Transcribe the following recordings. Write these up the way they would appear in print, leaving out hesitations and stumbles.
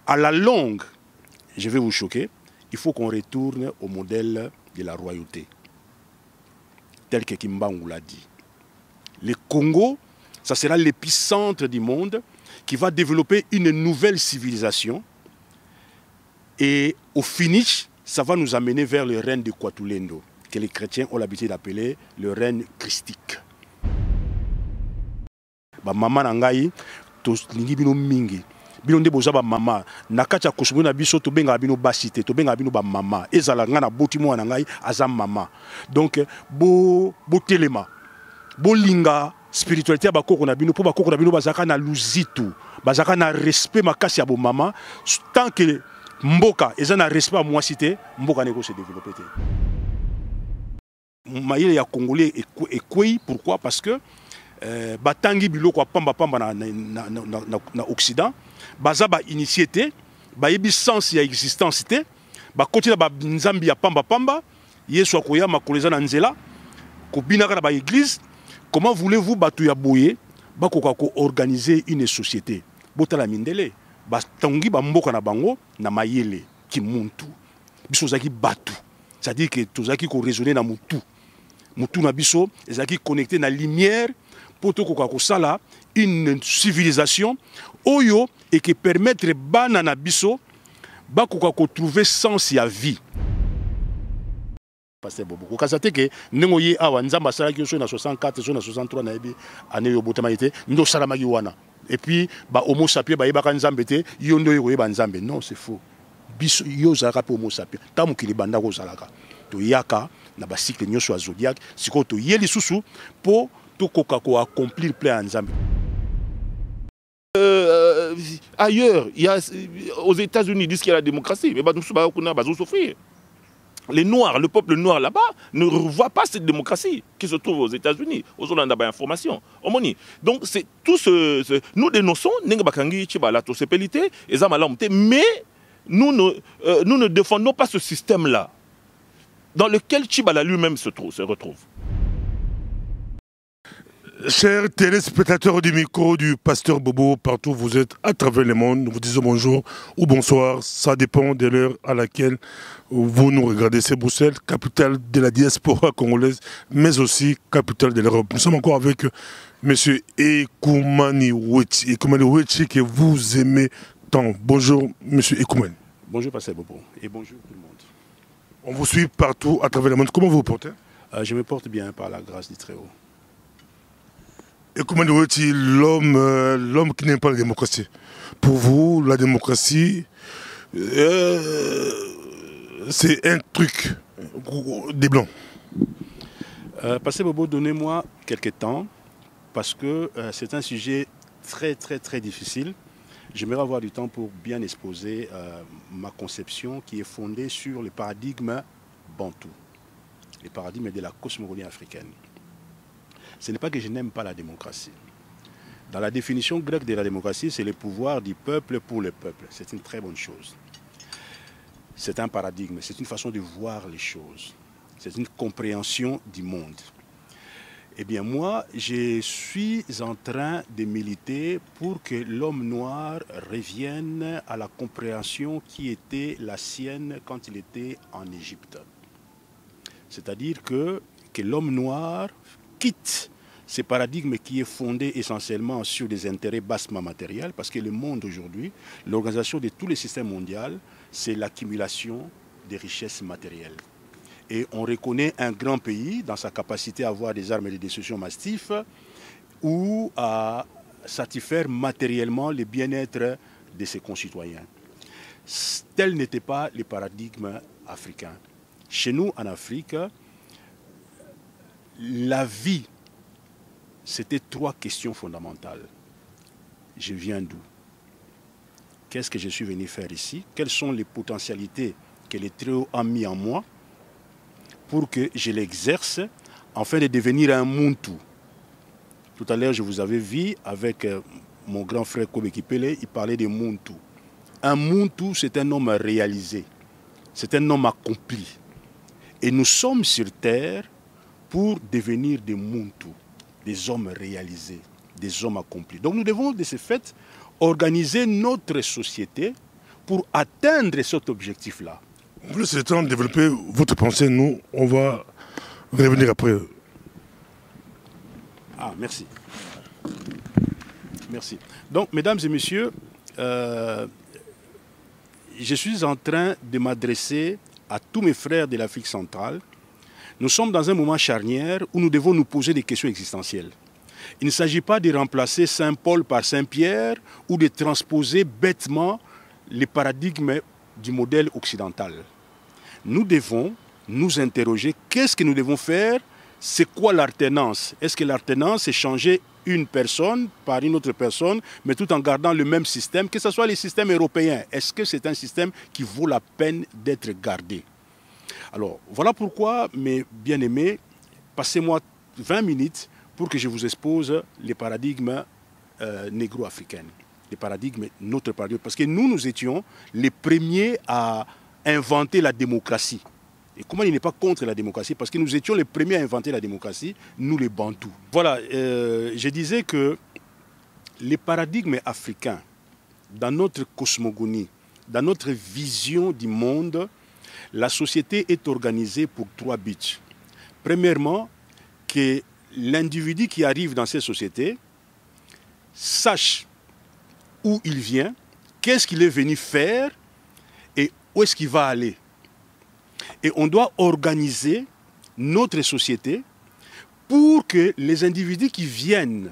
À la longue, je vais vous choquer, il faut qu'on retourne au modèle de la royauté, tel que Kimbangu l'a dit. Le Congo, ça sera l'épicentre du monde qui va développer une nouvelle civilisation. Et au finish, ça va nous amener vers le règne de Kwatulendo, que les chrétiens ont l'habitude d'appeler le règne christique. Ba mama nangai to lingi bino mingi. Bino nde boza ba mama nakacha kosumu na biso to benga bino basite to benga bino ba mama ezala nga na botimo na ngai aza mama. Donc bo telema. Bo linga spiritualité ba koko na bino po ba koko na bino bazaka na luzitu, bazaka na respect makasi ya bo mama tant que mboka eza na respect à moi cité mboka neko se développer te. Maïle ya congolais et quoi pourquoi parce que batangi biloko pamba pamba na Occident baza ba initié ba yebi sens ya existence te ba continue ba nzambi ya pamba pamba yesu akoya makoleza na nzela ko binaka na ba église. Comment voulez-vous batu ya boye ba ko organiser une société botala mindele ba tangi ba mboka na bango na mayele ki muntu biso zaki batu, c'est-à-dire que tozaki ko raisonner na mutu na biso ezaki connecté na lumière pour tout sala une civilisation oyo et qui permettre bana na biso ba ko trouver sens ya vie. Pasteur Bobo ko kasate ke nengo ye awa nzamba sala ki so na 64 so na 63 na ebi ane yo botama ite ndo sala magi wana et puis ba homo sapiens ba yeba kan nzambe te yo ndo yo yeba nzambe. Non, c'est faux. Biso yo zalaka pe homo sapiens tamu ki libanda ko zalaka to yaka na ba cycle nyoso zodiac siko to yeli susu po to koka ko accomplir plein nzambe. Ailleurs, il y a aux États-Unis ils disent qu'il y a la démocratie, mais nous sommes souffrir. Les Noirs, le peuple noir là-bas ne revoit pas cette démocratie qui se trouve aux États-Unis. Aux Hollandais, information. Donc c'est tout ce nous dénonçons mais nous ne défendons pas ce système-là dans lequel Tchibala lui-même se retrouve. Chers téléspectateurs du micro du pasteur Bobo, partout où vous êtes à travers le monde, nous vous disons bonjour ou bonsoir, ça dépend de l'heure à laquelle vous nous regardez. C'est Bruxelles, capitale de la diaspora congolaise, mais aussi capitale de l'Europe. Nous sommes encore avec M. Ekumani Wechi. Ekumani Wechi que vous aimez tant. Bonjour M. Ekumani. Bonjour pasteur Bobo et bonjour tout le monde. On vous suit partout à travers le monde. Comment vous vous portez? Je me porte bien par la grâce du Très-Haut. Et comment dites-vous l'homme qui n'aime pas la démocratie? Pour vous, la démocratie, c'est un truc des Blancs. Pasteur Bobo, donnez-moi quelques temps, parce que c'est un sujet très difficile. J'aimerais avoir du temps pour bien exposer ma conception qui est fondée sur le paradigme bantou, le paradigme de la cosmogonie africaine. Ce n'est pas que je n'aime pas la démocratie. Dans la définition grecque de la démocratie, c'est le pouvoir du peuple pour le peuple. C'est une très bonne chose. C'est un paradigme, c'est une façon de voir les choses. C'est une compréhension du monde. Eh bien moi, je suis en train de militer pour que l'homme noir revienne à la compréhension qui était la sienne quand il était en Égypte. C'est-à-dire que l'homme noir quitte ce paradigme qui est fondé essentiellement sur des intérêts bassement matériels, parce que le monde aujourd'hui, l'organisation de tous les systèmes mondiaux, c'est l'accumulation des richesses matérielles. Et on reconnaît un grand pays dans sa capacité à avoir des armes et des destructions massives ou à satisfaire matériellement le bien-être de ses concitoyens. Tel n'était pas le paradigme africain. Chez nous, en Afrique, la vie, c'était trois questions fondamentales. Je viens d'où? Qu'est-ce que je suis venu faire ici? Quelles sont les potentialités que le Très-Haut a mis en moi pour que je l'exerce afin de devenir un Muntu? Tout à l'heure, je vous avais vu avec mon grand frère Kobe Kipele, il parlait de Muntu. Un Muntu, c'est un homme réalisé, c'est un homme accompli. Et nous sommes sur terre pour devenir des Muntu, des hommes réalisés, des hommes accomplis. Donc nous devons de ce fait organiser notre société pour atteindre cet objectif-là. Vous laissez le temps de développer votre pensée. Nous, on va revenir après. Ah, merci. Merci. Donc, mesdames et messieurs, je suis en train de m'adresser à tous mes frères de l'Afrique centrale. Nous sommes dans un moment charnière où nous devons nous poser des questions existentielles. Il ne s'agit pas de remplacer Saint Paul par Saint Pierre ou de transposer bêtement les paradigmes du modèle occidental. Nous devons nous interroger, qu'est-ce que nous devons faire? C'est quoi l'alternance? Est-ce que l'alternance, c'est changer une personne par une autre personne, mais tout en gardant le même système, que ce soit les systèmes européens? Est-ce que c'est un système qui vaut la peine d'être gardé? Alors, voilà pourquoi, mes bien-aimés, passez-moi 20 minutes pour que je vous expose les paradigmes négro-africains, les paradigmes, notre paradigme. Parce que nous étions les premiers à inventer la démocratie. Et comment il n'est pas contre la démocratie? Parce que nous étions les premiers à inventer la démocratie, nous les Bantous. Voilà, je disais que les paradigmes africains, dans notre cosmogonie, dans notre vision du monde, la société est organisée pour 3 buts. Premièrement, que l'individu qui arrive dans cette société sache où il vient, qu'est-ce qu'il est venu faire et où est-ce qu'il va aller. Et on doit organiser notre société pour que les individus qui viennent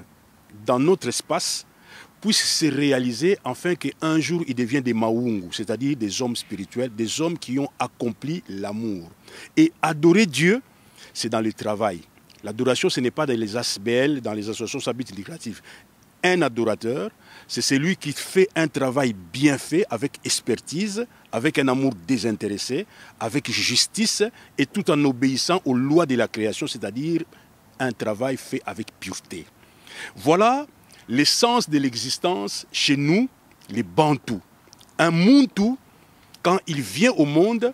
dans notre espace puissent se réaliser afin qu'un jour ils deviennent des maungu, c'est-à-dire des hommes spirituels, des hommes qui ont accompli l'amour. Et adorer Dieu, c'est dans le travail. L'adoration, ce n'est pas dans les ASBL, dans les associations habites lucratives. Un adorateur, c'est celui qui fait un travail bien fait, avec expertise, avec un amour désintéressé, avec justice, et tout en obéissant aux lois de la création, c'est-à-dire un travail fait avec pureté. Voilà l'essence de l'existence chez nous, les Bantous. Un Muntu, quand il vient au monde,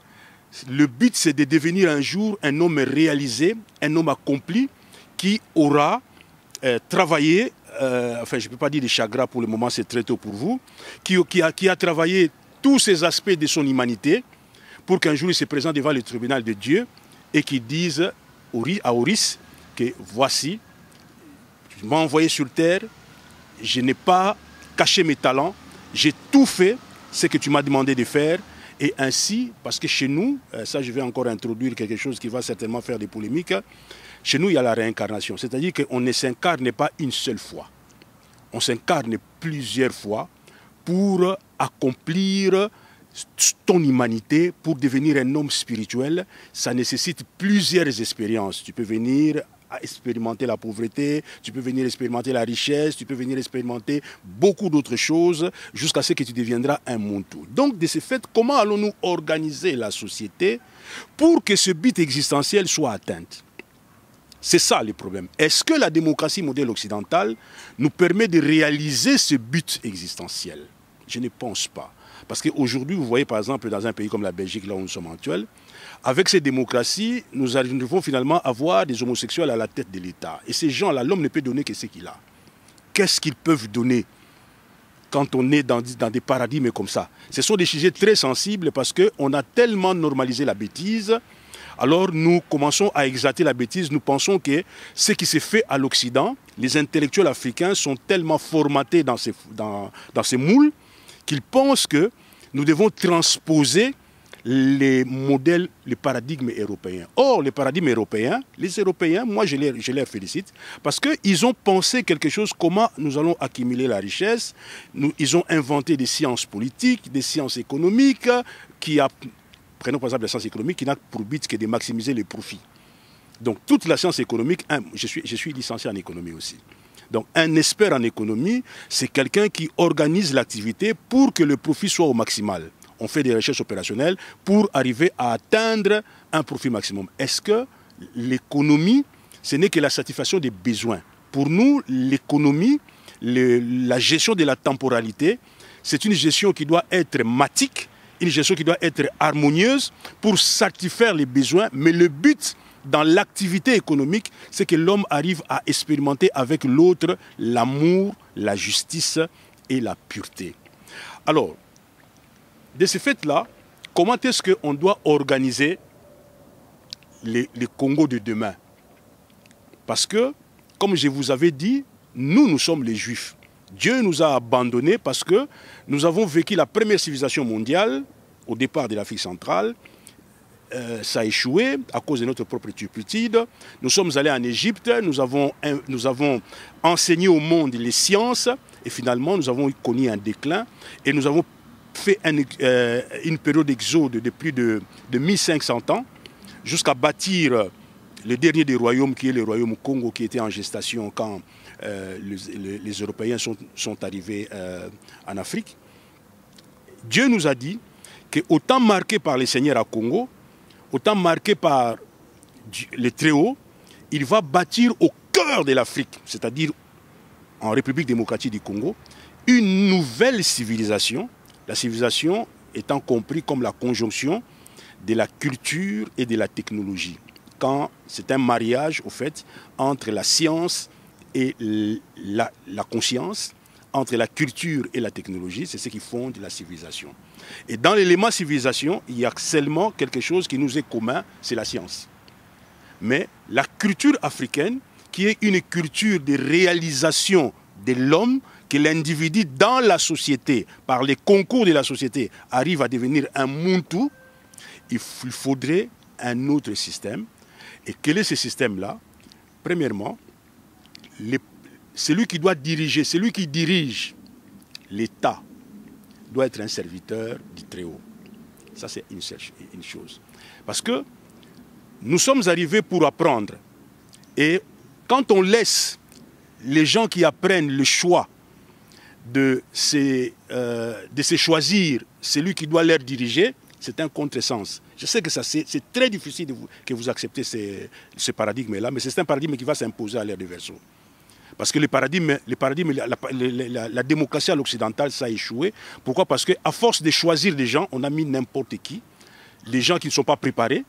le but c'est de devenir un jour un homme réalisé, un homme accompli, qui aura travaillé, enfin je ne peux pas dire des chagrins pour le moment, c'est très tôt pour vous, qui a travaillé tous ces aspects de son humanité pour qu'un jour il se présente devant le tribunal de Dieu et qu'il dise à Horus que voici, tu m'as envoyé sur terre, je n'ai pas caché mes talents, j'ai tout fait ce que tu m'as demandé de faire. Et ainsi, parce que chez nous, ça je vais encore introduire quelque chose qui va certainement faire des polémiques, chez nous il y a la réincarnation, c'est-à-dire qu'on ne s'incarne pas une seule fois, on s'incarne plusieurs fois pour accomplir ton humanité, pour devenir un homme spirituel. Ça nécessite plusieurs expériences. Tu peux venir expérimenter la pauvreté, tu peux venir expérimenter la richesse, tu peux venir expérimenter beaucoup d'autres choses jusqu'à ce que tu deviendras un Muntu. Donc, de ce fait, comment allons-nous organiser la société pour que ce but existentiel soit atteint? C'est ça le problème. Est-ce que la démocratie modèle occidentale nous permet de réaliser ce but existentiel? Je ne pense pas. Parce qu'aujourd'hui, vous voyez par exemple dans un pays comme la Belgique, là où nous sommes actuels, avec ces démocraties, nous arrivons finalement à avoir des homosexuels à la tête de l'État. Et ces gens-là, l'homme ne peut donner que ce qu'il a. Qu'est-ce qu'ils peuvent donner quand on est dans des paradigmes comme ça? Ce sont des sujets très sensibles parce qu'on a tellement normalisé la bêtise. Alors nous commençons à exalter la bêtise. Nous pensons que ce qui s'est fait à l'Occident, les intellectuels africains sont tellement formatés dans ces moules qu'ils pensent que nous devons transposer les modèles, les paradigmes européens. Or, les paradigmes européens, les Européens, moi je les félicite, parce qu'ils ont pensé quelque chose, comment nous allons accumuler la richesse. Ils ont inventé des sciences politiques, des sciences économiques, prenons par exemple la science économique, qui n'a pour but que de maximiser les profits. Donc toute la science économique, je suis licencié en économie aussi. Donc un expert en économie, c'est quelqu'un qui organise l'activité pour que le profit soit au maximal. On fait des recherches opérationnelles pour arriver à atteindre un profit maximum. Est-ce que l'économie, ce n'est que la satisfaction des besoins? Pour nous, l'économie, la gestion de la temporalité, c'est une gestion qui doit être matique, une gestion qui doit être harmonieuse pour satisfaire les besoins. Mais le but dans l'activité économique, c'est que l'homme arrive à expérimenter avec l'autre l'amour, la justice et la pureté. Alors, de ce fait-là, comment est-ce qu'on doit organiser les Congos de demain? Parce que, comme je vous avais dit, nous sommes les Juifs. Dieu nous a abandonnés parce que nous avons vécu la première civilisation mondiale au départ de l'Afrique centrale. Ça a échoué à cause de notre propre turpitude. Nous sommes allés en Égypte, nous avons enseigné au monde les sciences et finalement nous avons connu un déclin et nous avons fait une période d'exode de plus de 1500 ans jusqu'à bâtir le dernier des royaumes qui est le royaume Congo qui était en gestation quand les Européens sont arrivés en Afrique. Dieu nous a dit qu'autant marqué par les seigneurs à Congo, autant marqué par le Très-Haut, il va bâtir au cœur de l'Afrique, c'est-à-dire en République démocratique du Congo, une nouvelle civilisation, la civilisation étant comprise comme la conjonction de la culture et de la technologie. Quand c'est un mariage, au fait, entre la science et la conscience, entre la culture et la technologie, c'est ce qui fonde la civilisation. Et dans l'élément civilisation, il y a seulement quelque chose qui nous est commun, c'est la science. Mais la culture africaine, qui est une culture de réalisation de l'homme, que l'individu dans la société, par les concours de la société, arrive à devenir un Muntu, il faudrait un autre système. Et quel est ce système-là? Premièrement, celui qui doit diriger, celui qui dirige l'État doit être un serviteur du Très-Haut. Ça, c'est une chose. Parce que nous sommes arrivés pour apprendre. Et quand on laisse les gens qui apprennent le choix de se choisir celui qui doit leur diriger, c'est un contresens. Je sais que c'est très difficile que vous acceptez ce paradigme-là, mais c'est un paradigme qui va s'imposer à l'ère de Verseau. Parce que la démocratie à l'occidental, ça a échoué. Pourquoi? Parce qu'à force de choisir des gens, on a mis n'importe qui, des gens qui ne sont pas préparés,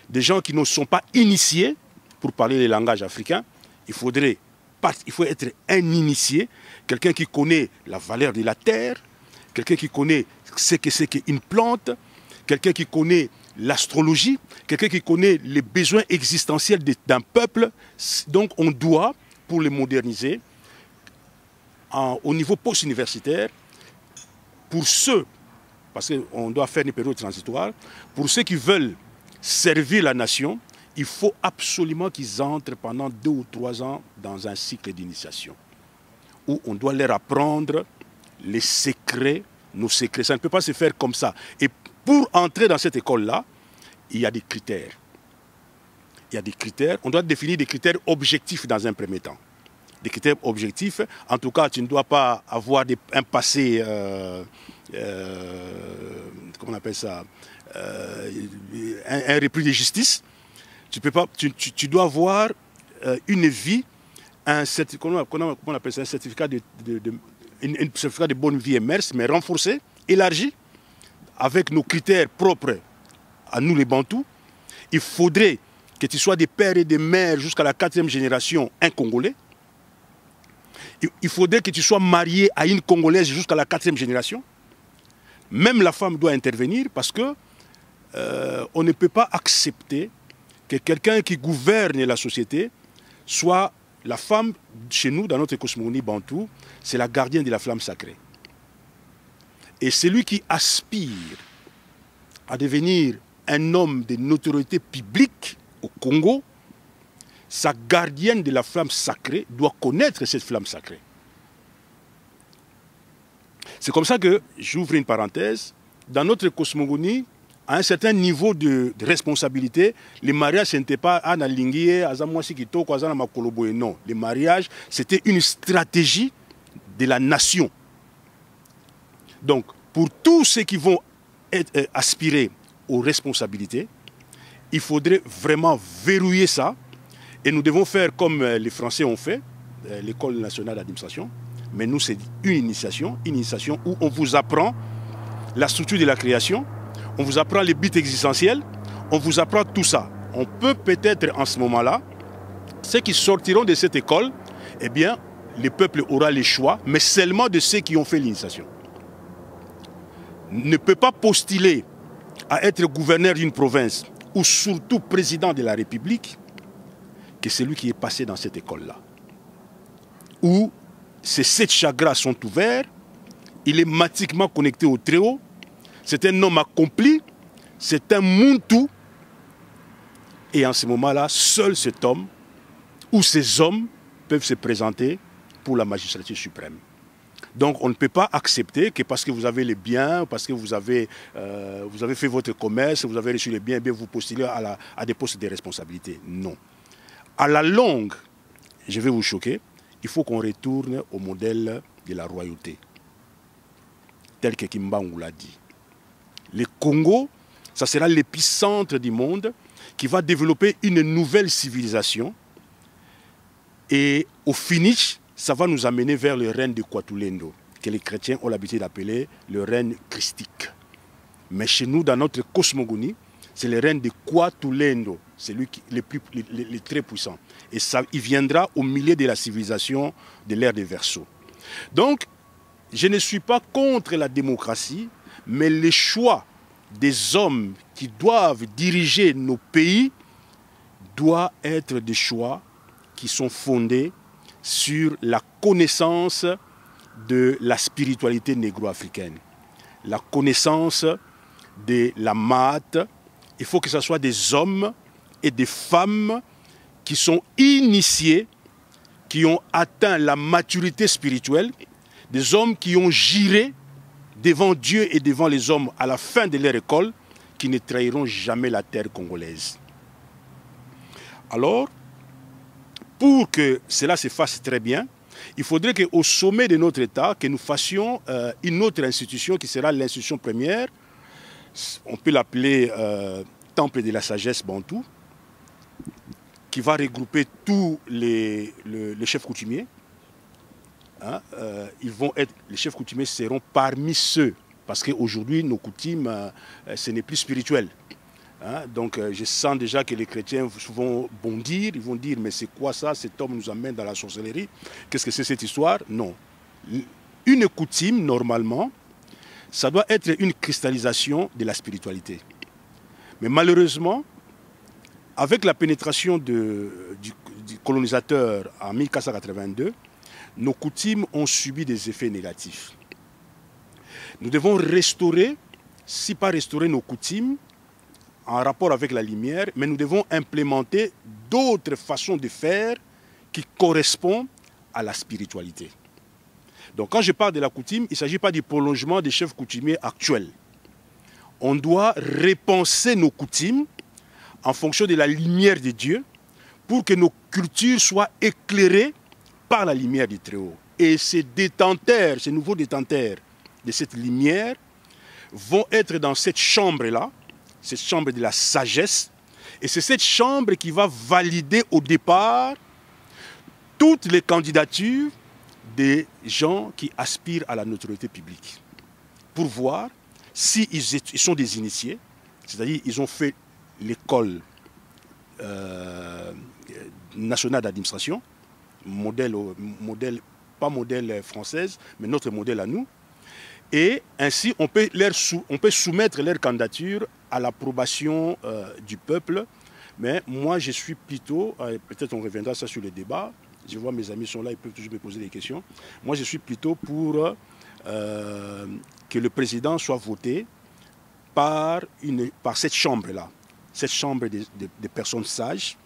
des gens qui ne sont pas initiés, pour parler les langages africains. Il faut être un initié, quelqu'un qui connaît la valeur de la terre, quelqu'un qui connaît ce que c'est qu'une plante, quelqu'un qui connaît l'astrologie, quelqu'un qui connaît les besoins existentiels d'un peuple. Donc on doit, pour les moderniser, au niveau post-universitaire, pour ceux, parce qu'on doit faire une période transitoire, pour ceux qui veulent servir la nation, il faut absolument qu'ils entrent pendant 2 ou 3 ans dans un cycle d'initiation, où on doit leur apprendre les secrets, nos secrets. Ça ne peut pas se faire comme ça. Et pour entrer dans cette école-là, il y a des critères. Il y a des critères. On doit définir des critères objectifs dans un premier temps. Des critères objectifs. En tout cas, tu ne dois pas avoir un passé, comment on appelle ça, un repris de justice. Tu dois avoir une vie, comment on appelle ça, un certificat de bonne vie et mœurs, mais renforcé, élargi, avec nos critères propres à nous les Bantous. Il faudrait que tu sois des pères et des mères jusqu'à la 4e génération, un Congolais. Il faudrait que tu sois marié à une Congolaise jusqu'à la 4e génération. Même la femme doit intervenir parce que on ne peut pas accepter que quelqu'un qui gouverne la société soit la femme. Chez nous, dans notre cosmogonie bantou, c'est la gardienne de la flamme sacrée. Et celui qui aspire à devenir un homme de notoriété publique au Congo, sa gardienne de la flamme sacrée doit connaître cette flamme sacrée. C'est comme ça que, j'ouvre une parenthèse, dans notre cosmogonie, à un certain niveau de responsabilité, les mariages, ce n'était pas non. Les mariages, c'était une stratégie de la nation. Donc, pour tous ceux qui vont aspirer aux responsabilités, il faudrait vraiment verrouiller ça. Et nous devons faire comme les Français ont fait, l'École nationale d'administration. Mais nous, c'est une initiation où on vous apprend la structure de la création, on vous apprend les buts existentiels, on vous apprend tout ça. On peut peut-être en ce moment-là, ceux qui sortiront de cette école, eh bien, le peuple aura les choix, mais seulement de ceux qui ont fait l'initiation. ne peut pas postuler à être gouverneur d'une province ou surtout président de la République que celui qui est passé dans cette école-là. Où ses 7 chakras sont ouverts, il est mathématiquement connecté au Très-Haut, c'est un homme accompli, c'est un Muntu, et en ce moment-là, seul cet homme ou ces hommes peuvent se présenter pour la magistrature suprême. Donc on ne peut pas accepter que parce que vous avez les biens, parce que vous avez fait votre commerce, vous avez reçu les biens, bien vous postulez à des postes de responsabilité. Non. À la longue, je vais vous choquer, il faut qu'on retourne au modèle de la royauté, tel que Kimbangu l'a dit. Le Congo, ça sera l'épicentre du monde qui va développer une nouvelle civilisation et au finish, ça va nous amener vers le règne de Kwatulendo, que les chrétiens ont l'habitude d'appeler le règne christique. Mais chez nous, dans notre cosmogonie, c'est le règne de Kwatulendo, c'est lui le très puissant. Et ça, il viendra au milieu de la civilisation de l'ère des Verseaux. Donc, je ne suis pas contre la démocratie, mais les choix des hommes qui doivent diriger nos pays doivent être des choix qui sont fondés sur la connaissance de la spiritualité négro-africaine, la connaissance de la maths. Il faut que ce soit des hommes et des femmes qui sont initiés, qui ont atteint la maturité spirituelle, des hommes qui ont juré devant Dieu et devant les hommes à la fin de leur école, qui ne trahiront jamais la terre congolaise. Alors, pour que cela se fasse très bien, il faudrait qu'au sommet de notre État, que nous fassions une autre institution qui sera l'institution première, on peut l'appeler Temple de la sagesse bantou, qui va regrouper tous les chefs coutumiers. Hein, les chefs coutumiers seront parmi ceux, parce qu'aujourd'hui nos coutumes, ce n'est plus spirituel. Hein, donc je sens déjà que les chrétiens vont bondir, ils vont dire mais c'est quoi ça, cet homme nous amène dans la sorcellerie, qu'est-ce que c'est cette histoire? Non. Une coutume, normalement, ça doit être une cristallisation de la spiritualité. Mais malheureusement, avec la pénétration du colonisateur en 1482, nos coutumes ont subi des effets négatifs. Nous devons restaurer, si pas restaurer nos coutumes, en rapport avec la lumière, mais nous devons implémenter d'autres façons de faire qui correspondent à la spiritualité. Donc quand je parle de la coutume, il ne s'agit pas du prolongement des chefs coutumiers actuels. On doit repenser nos coutumes en fonction de la lumière de Dieu pour que nos cultures soient éclairées par la lumière du Très-Haut. Et ces détenteurs, ces nouveaux détenteurs de cette lumière vont être dans cette chambre-là, cette chambre de la sagesse, et c'est cette chambre qui va valider au départ toutes les candidatures des gens qui aspirent à la notoriété publique, pour voir s'ils sont des initiés, c'est-à-dire ils ont fait l'école nationale d'administration, pas modèle française, mais notre modèle à nous. Et ainsi, on peut soumettre leur candidature à l'approbation du peuple. Mais moi, je suis plutôt, peut-être on reviendra ça sur le débat, je vois mes amis sont là, ils peuvent toujours me poser des questions. Moi, je suis plutôt pour que le président soit voté par cette chambre-là, cette chambre de personnes sages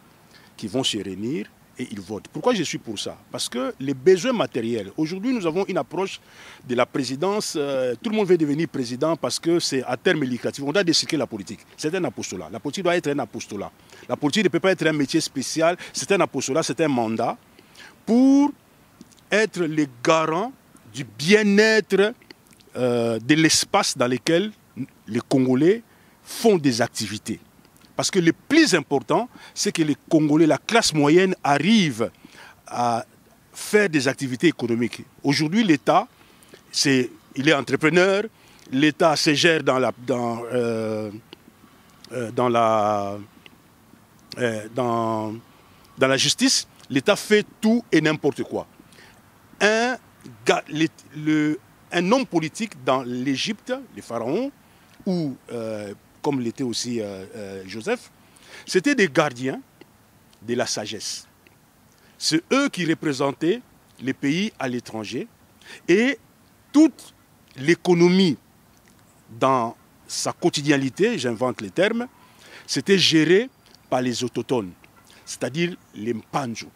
qui vont se réunir et ils votent. Pourquoi je suis pour ça? Parce que les besoins matériels, aujourd'hui nous avons une approche de la présidence, tout le monde veut devenir président parce que c'est à terme lucratif, on doit décycler la politique, c'est un apostolat, la politique doit être un apostolat, la politique ne peut pas être un métier spécial, c'est un apostolat, c'est un mandat pour être les garants du bien-être de l'espace dans lequel les Congolais font des activités. Parce que le plus important, c'est que les Congolais, la classe moyenne, arrivent à faire des activités économiques. Aujourd'hui, l'État, il est entrepreneur, l'État se gère dans la justice, l'État fait tout et n'importe quoi. un homme politique dans l'Égypte, les pharaons, ou comme l'était aussi Joseph, c'était des gardiens de la sagesse. C'est eux qui représentaient les pays à l'étranger et toute l'économie dans sa quotidiennité, j'invente les termes, c'était géré par les autochtones, c'est-à-dire les Mpanju.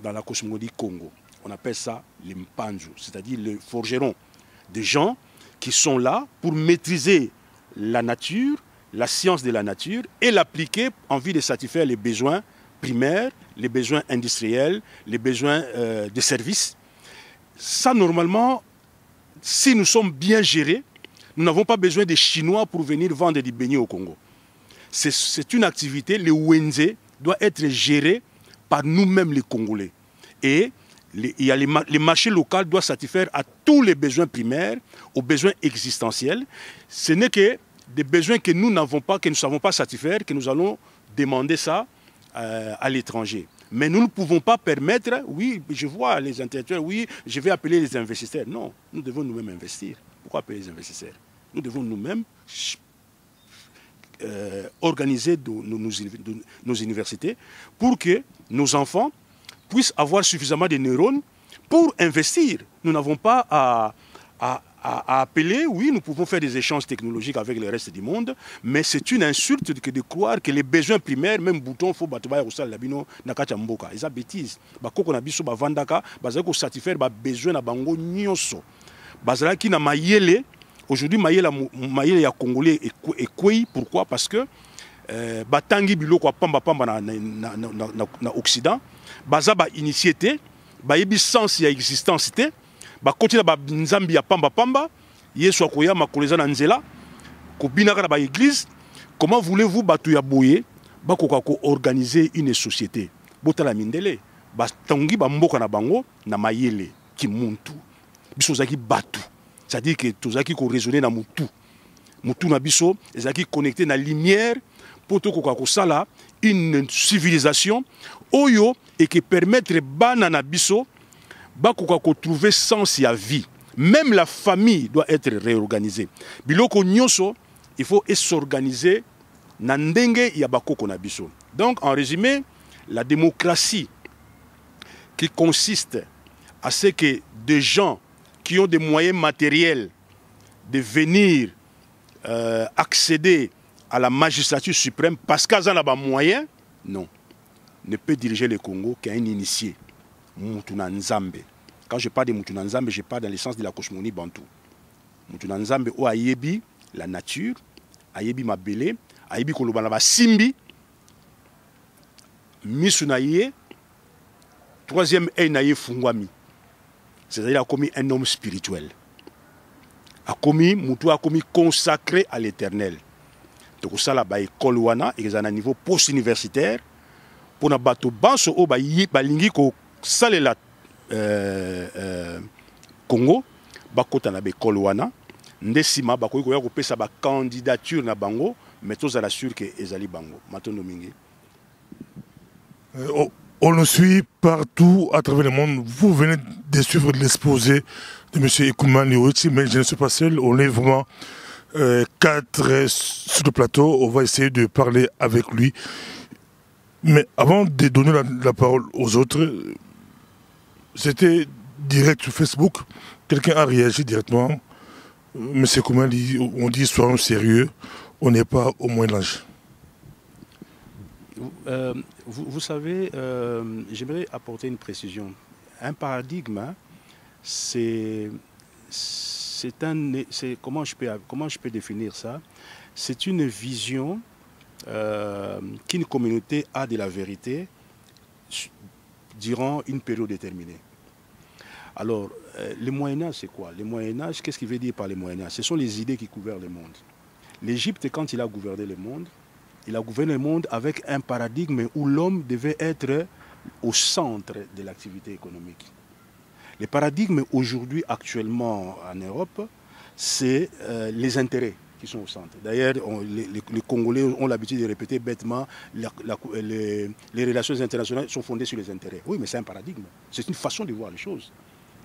Dans la cosmogonie Congo, on appelle ça les Mpanju, c'est-à-dire les forgerons, des gens qui sont là pour maîtriser la nature, la science de la nature et l'appliquer en vue de satisfaire les besoins primaires, les besoins industriels, les besoins de services. Ça, normalement, si nous sommes bien gérés, nous n'avons pas besoin des Chinois pour venir vendre des beignets au Congo. C'est une activité, le Wenze doit être géré par nous-mêmes les Congolais. Et les marchés locaux doivent satisfaire à tous les besoins primaires, aux besoins existentiels. Ce n'est que des besoins que nous n'avons pas, que nous ne savons pas satisfaire, que nous allons demander ça à l'étranger. Mais nous ne pouvons pas permettre, oui, je vois les intellectuels, oui, je vais appeler les investisseurs. Non, nous devons nous-mêmes investir. Pourquoi appeler les investisseurs? Nous devons nous-mêmes organiser nos universités pour que nos enfants puissent avoir suffisamment de neurones pour investir. Nous n'avons pas à appeler, oui, nous pouvons faire des échanges technologiques avec le reste du monde, mais c'est une insulte que de croire que les besoins primaires, même bouton, faut battre au sal labino nakata mboka. Ils ont bêtise. Bakoko na biso ba vandaka, bazako satisfaire ba besoin na bango nyonso. Bazala ki na mayele. Aujourd'hui, mayele ya Congolais est quoi? Pourquoi? Parce que batangi biloko pamba pamba na Occident, baza ba initié, ba yebi sens ya existence té. Bakoti ba nzambi ya pamba pamba yesu akoya makoleza na nzela ko binaka na ba église. Comment voulez-vous batu ya boye bakoka ko organiser une société botala mindele batangi ba mboka na bango na mayele ki muntu biso zaki batu, c'est-à-dire que tozaki ko raisonner na mutu na biso ezaki connecté na lumière pour to koka ko sala une civilisation oyo et qui permettre bana na biso bakoka ko trouver sens ya vie. Même la famille doit être réorganisée. Biloko nyonso, il faut s'organiser na ndenge ya bakoko na biso. Donc en résumé, la démocratie qui consiste à ce que des gens qui ont des moyens matériels de venir accéder à la magistrature suprême parce qu'ils ont des moyens, non, ne peut diriger le Congo qu'un initié. Mutuna Nzambe. Quand je parle de Mutuna Nzambe, je parle dans le sens de la cosmogonie bantou. Mutuna Nzambe o ayebi la nature, ayebi mabele, ayebi kolobana ba simbi, misunaye, troisième naye fungwami. C'est-à-dire a commis un homme spirituel. A commis, Moutou a commis consacré à l'éternel. Donc ça là, école wana, et à un niveau post-universitaire, pour na bato banso o balingi ko salela Congo, bakota na école wana, ndesima bakoki ko ya kopesa ba candidature na bango, mais tous à la sûr que ezali bango. Matondo mingi. On le suit partout à travers le monde. Vous venez de suivre l'exposé de M. Ekouman Liouti, mais je ne suis pas seul. On est vraiment 4 sur le plateau. On va essayer de parler avec lui. Mais avant de donner la parole aux autres, c'était direct sur Facebook. Quelqu'un a réagi directement. M. Ekouman, on dit soyons sérieux, on n'est pas au Moyen Âge. Vous savez, j'aimerais apporter une précision. Un paradigme, c'est comment je peux définir ça? C'est une vision qu'une communauté a de la vérité durant une période déterminée. Alors, le Moyen-Âge, c'est quoi? Le Moyen-Âge, qu'est-ce qu'il veut dire par le Moyen-Âge? Ce sont les idées qui gouvernent le monde. L'Égypte, quand il a gouverné le monde, il a gouverné le monde avec un paradigme où l'homme devait être au centre de l'activité économique. Le paradigme aujourd'hui, actuellement en Europe, c'est les intérêts qui sont au centre. D'ailleurs, les Congolais ont l'habitude de répéter bêtement les relations internationales sont fondées sur les intérêts. Oui, mais c'est un paradigme. C'est une façon de voir les choses.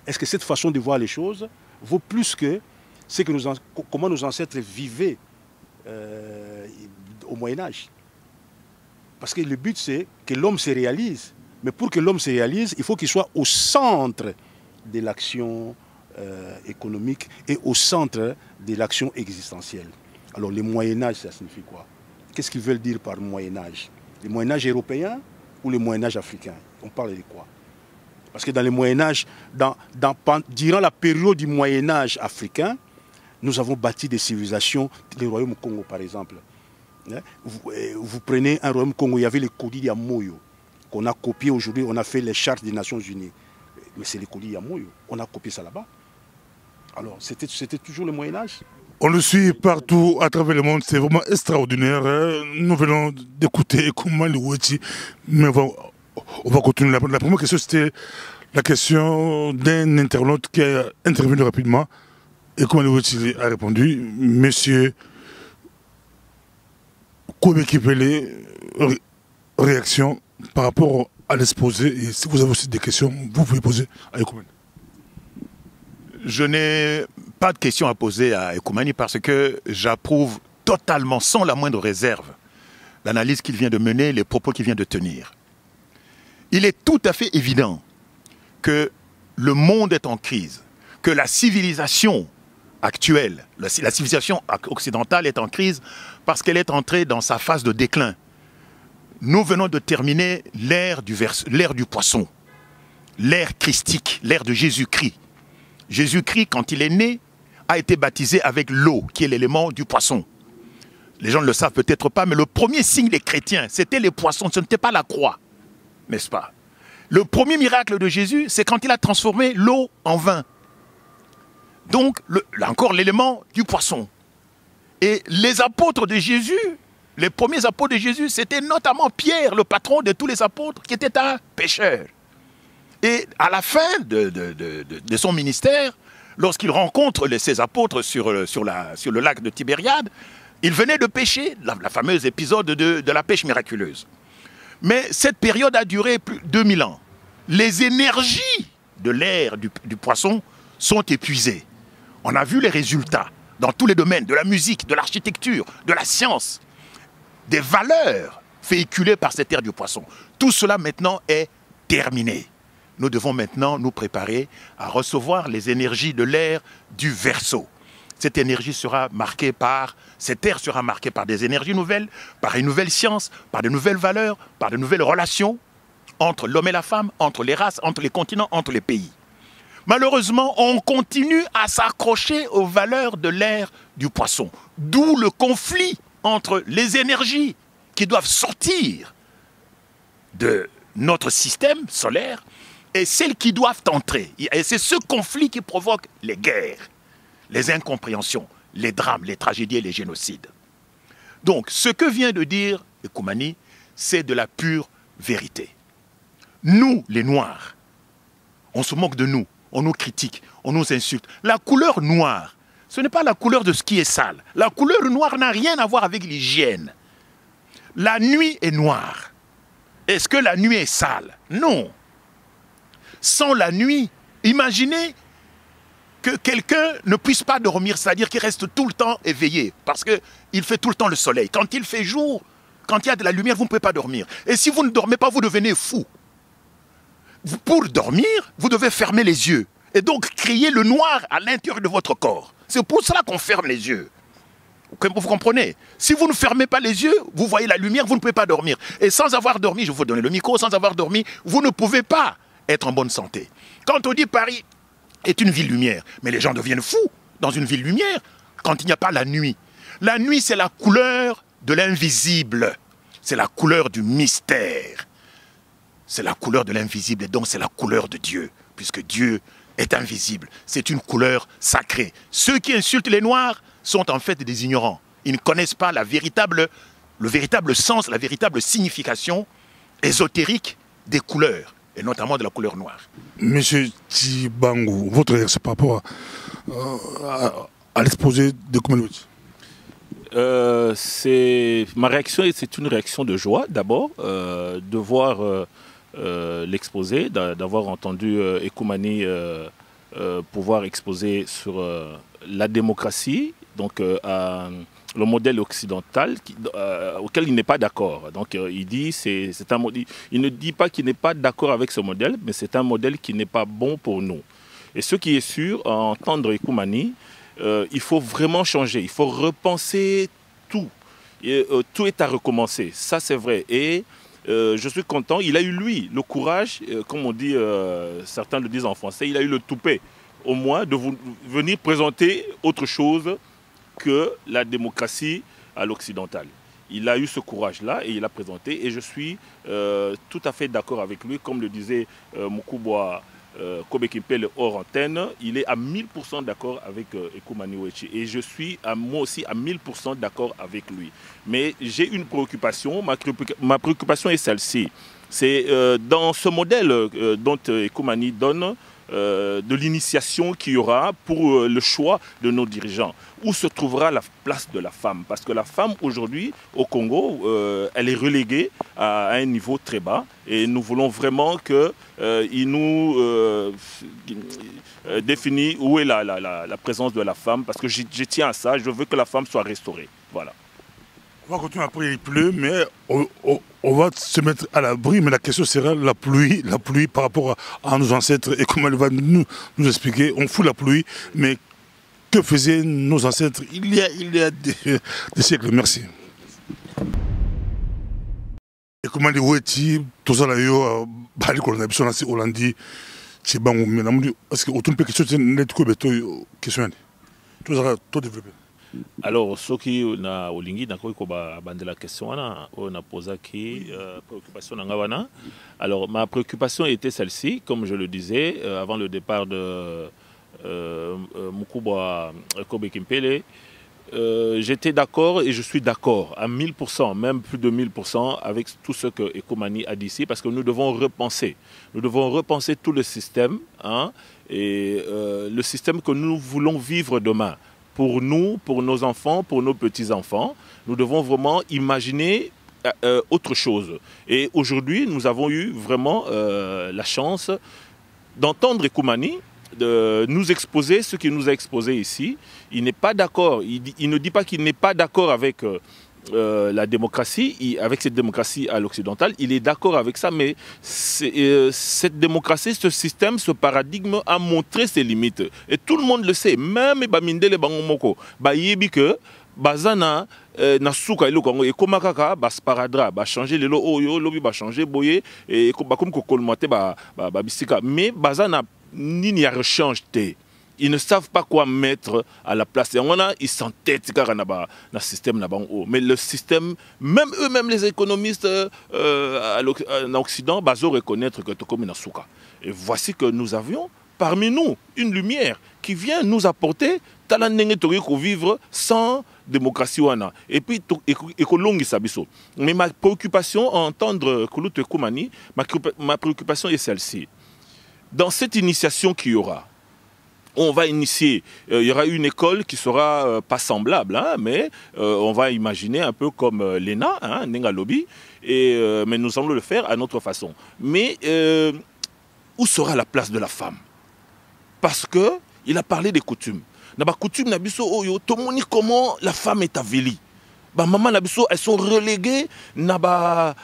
Est-ce que cette façon de voir les choses vaut plus que ce que comment nos ancêtres vivaient au Moyen-Âge. Parce que le but, c'est que l'homme se réalise. Mais pour que l'homme se réalise, il faut qu'il soit au centre de l'action économique et au centre de l'action existentielle. Alors, le Moyen-Âge, ça signifie quoi? Qu'est-ce qu'ils veulent dire par Moyen-Âge? Le Moyen-Âge européen ou le Moyen-Âge africain? On parle de quoi? Parce que dans le Moyen-Âge, durant la période du Moyen-Âge africain, nous avons bâti des civilisations, le royaume Congo par exemple. Vous prenez un royaume Congo, il y avait le Kodi Yamoyo, qu'on a copié aujourd'hui, on a fait les chartes des Nations Unies. Mais c'est le Kodi Yamoyo, on a copié ça là-bas. Alors, c'était toujours le Moyen-Âge. On le suit partout à travers le monde, c'est vraiment extraordinaire. Nous venons d'écouter comment le Weti, mais on va continuer. La première question, c'était la question d'un internaute qui a intervenu rapidement. Et comment le Weti a répondu, monsieur Kouébé-Kipele, réaction par rapport à l'exposé. Et si vous avez aussi des questions, vous pouvez poser à Ekoumani. Je n'ai pas de questions à poser à Ekoumani parce que j'approuve totalement, sans la moindre réserve, l'analyse qu'il vient de mener, les propos qu'il vient de tenir. Il est tout à fait évident que le monde est en crise, que la civilisation actuelle, la civilisation occidentale est en crise parce qu'elle est entrée dans sa phase de déclin. Nous venons de terminer l'ère du poisson, l'ère christique, l'ère de Jésus-Christ. Jésus-Christ, quand il est né, a été baptisé avec l'eau, qui est l'élément du poisson. Les gens ne le savent peut-être pas, mais le premier signe des chrétiens, c'était les poissons, ce n'était pas la croix, n'est-ce pas? Le premier miracle de Jésus, c'est quand il a transformé l'eau en vin. Donc, là encore, l'élément du poisson. Et les apôtres de Jésus, les premiers apôtres de Jésus, c'était notamment Pierre, le patron de tous les apôtres, qui était un pêcheur. Et à la fin de son ministère, lorsqu'il rencontre ses apôtres sur le lac de Tibériade, il venait de pêcher, la fameuse épisode de la pêche miraculeuse. Mais cette période a duré plus de 2000 ans. Les énergies de l'ère du poisson sont épuisées. On a vu les résultats dans tous les domaines, de la musique, de l'architecture, de la science, des valeurs véhiculées par cette ère du poisson. Tout cela maintenant est terminé. Nous devons maintenant nous préparer à recevoir les énergies de l'ère du Verseau. Cette énergie sera marquée par, cette ère sera marquée par des énergies nouvelles, par une nouvelle science, par de nouvelles valeurs, par de nouvelles relations entre l'homme et la femme, entre les races, entre les continents, entre les pays. Malheureusement, on continue à s'accrocher aux valeurs de l'ère du poisson. D'où le conflit entre les énergies qui doivent sortir de notre système solaire et celles qui doivent entrer. Et c'est ce conflit qui provoque les guerres, les incompréhensions, les drames, les tragédies et les génocides. Donc, ce que vient de dire Ekoumani, c'est de la pure vérité. Nous, les Noirs, on se moque de nous, on nous critique, on nous insulte. La couleur noire, ce n'est pas la couleur de ce qui est sale. La couleur noire n'a rien à voir avec l'hygiène. La nuit est noire. Est-ce que la nuit est sale? Non. Sans la nuit, imaginez que quelqu'un ne puisse pas dormir, c'est-à-dire qu'il reste tout le temps éveillé, parce qu'il fait tout le temps le soleil. Quand il fait jour, quand il y a de la lumière, vous ne pouvez pas dormir. Et si vous ne dormez pas, vous devenez fou. Pour dormir, vous devez fermer les yeux, et donc créer le noir à l'intérieur de votre corps. C'est pour cela qu'on ferme les yeux. Vous comprenez? Si vous ne fermez pas les yeux, vous voyez la lumière, vous ne pouvez pas dormir. Et sans avoir dormi, je vais vous donner le micro, sans avoir dormi, vous ne pouvez pas être en bonne santé. Quand on dit Paris est une ville lumière, mais les gens deviennent fous dans une ville lumière quand il n'y a pas la nuit. La nuit, c'est la couleur de l'invisible. C'est la couleur du mystère. C'est la couleur de l'invisible et donc c'est la couleur de Dieu, puisque Dieu est invisible. C'est une couleur sacrée. Ceux qui insultent les Noirs sont en fait des ignorants. Ils ne connaissent pas le véritable sens, la véritable signification ésotérique des couleurs, et notamment de la couleur noire. Monsieur Tibangou, votre réaction par rapport à l'exposé de Ekoumani? Ma réaction, c'est une réaction de joie d'abord, de voir l'exposé, d'avoir entendu Ekoumani pouvoir exposer sur la démocratie, donc le modèle occidental auquel il n'est pas d'accord. Donc il dit, il ne dit pas qu'il n'est pas d'accord avec ce modèle, mais c'est un modèle qui n'est pas bon pour nous. Et ce qui est sûr, à entendre Ecoumani, il faut vraiment changer, il faut repenser tout. Tout est à recommencer, ça c'est vrai. Et je suis content, il a eu lui le courage, comme on dit, certains le disent en français, il a eu le toupet au moins de venir présenter autre chose que la démocratie à l'occidental. Il a eu ce courage-là et il a présenté, et je suis tout à fait d'accord avec lui, comme le disait Mukubwa Kobe Kimpele hors antenne, il est à 1000% d'accord avec Ecoumani Wechi, et je suis moi aussi à 1000% d'accord avec lui. Mais j'ai une préoccupation, ma préoccupation est celle-ci. C'est dans ce modèle dont Ecoumani donne, de l'initiation qu'il y aura pour le choix de nos dirigeants. Où se trouvera la place de la femme? Parce que la femme aujourd'hui au Congo, elle est reléguée à un niveau très bas, et nous voulons vraiment qu'il nous définisse où est la présence de la femme, parce que je tiens à ça, je veux que la femme soit restaurée. Voilà. On va continuer, après il pleut, mais on va se mettre à l'abri, mais la question sera la pluie par rapport à nos ancêtres, et comment elle va nous expliquer. On fout la pluie, mais que faisaient nos ancêtres il y a des siècles? Merci. Et comment les Weti, tout ça là, bali qu'on a besoin de Hollandi, c'est bon, mais est-ce que autant de questions n'est quoi question tout ça tout développé. Alors, ce qui na olingi na ko bandela question wana on a posé qui préoccupation na. Alors ma préoccupation était celle-ci, comme je le disais avant le départ de Mukubwa Kobe Kimpele. J'étais d'accord et je suis d'accord à 1000%, même plus de 1000% avec tout ce que Ecoumani a dit ici, parce que nous devons repenser. Nous devons repenser tout le système, hein, et le système que nous voulons vivre demain. Pour nous, pour nos enfants, pour nos petits-enfants, nous devons vraiment imaginer autre chose. Et aujourd'hui, nous avons eu vraiment la chance d'entendre Ecoumani, de nous exposer ce qu'il nous a exposé ici. Il n'est pas d'accord, il ne dit pas qu'il n'est pas d'accord avec la démocratie, avec cette démocratie à l'occidental, il est d'accord avec ça, mais cette démocratie, ce système, ce paradigme a montré ses limites. Et tout le monde le sait, même Bamindele Bangomoko, Bayebi que Bazana na suka ilo Congo et comme kaka ba sparadra ba changer le oyo lobi ba changer boye et comme ko kolmate ba bisika, mais Bazana ni a rechange té. Ils ne savent pas quoi mettre à la place. Et on a, ils s'entêtent car on a un système là-bas en haut. Mais le système, même eux-mêmes les économistes en Occident, ils reconnaître que c'est comme une souka. Et voici que nous avions parmi nous une lumière qui vient nous apporter vivre sans démocratie. Et puis, mais ma préoccupation à entendre Kouloutou Ecoumani, ma préoccupation est celle-ci. Dans cette initiation qu'il y aura, on va initier, il y aura une école qui sera pas semblable, hein, mais on va imaginer un peu comme l'ENA, hein, Nenga Lobby, mais nous allons le faire à notre façon. Mais où sera la place de la femme? Parce qu'il a parlé des coutumes. Dans les coutumes, comment la femme est avilie. Maman Nabiso, elles sont reléguées dans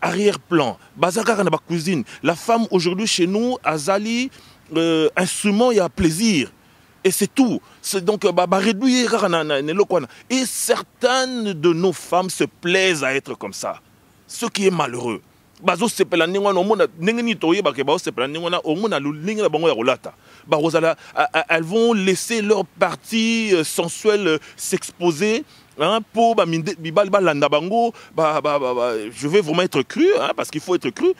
arrière-plan. Dans la cuisine. La femme aujourd'hui chez nous, Azali, instrument, il y a plaisir. Et c'est tout. C'est donc réduire. Et certaines de nos femmes se plaisent à être comme ça. Ce qui est malheureux. Elles vont laisser leur partie sensuelle s'exposer. Hein, pour je vais vraiment être cru, hein, parce qu'il faut être cru.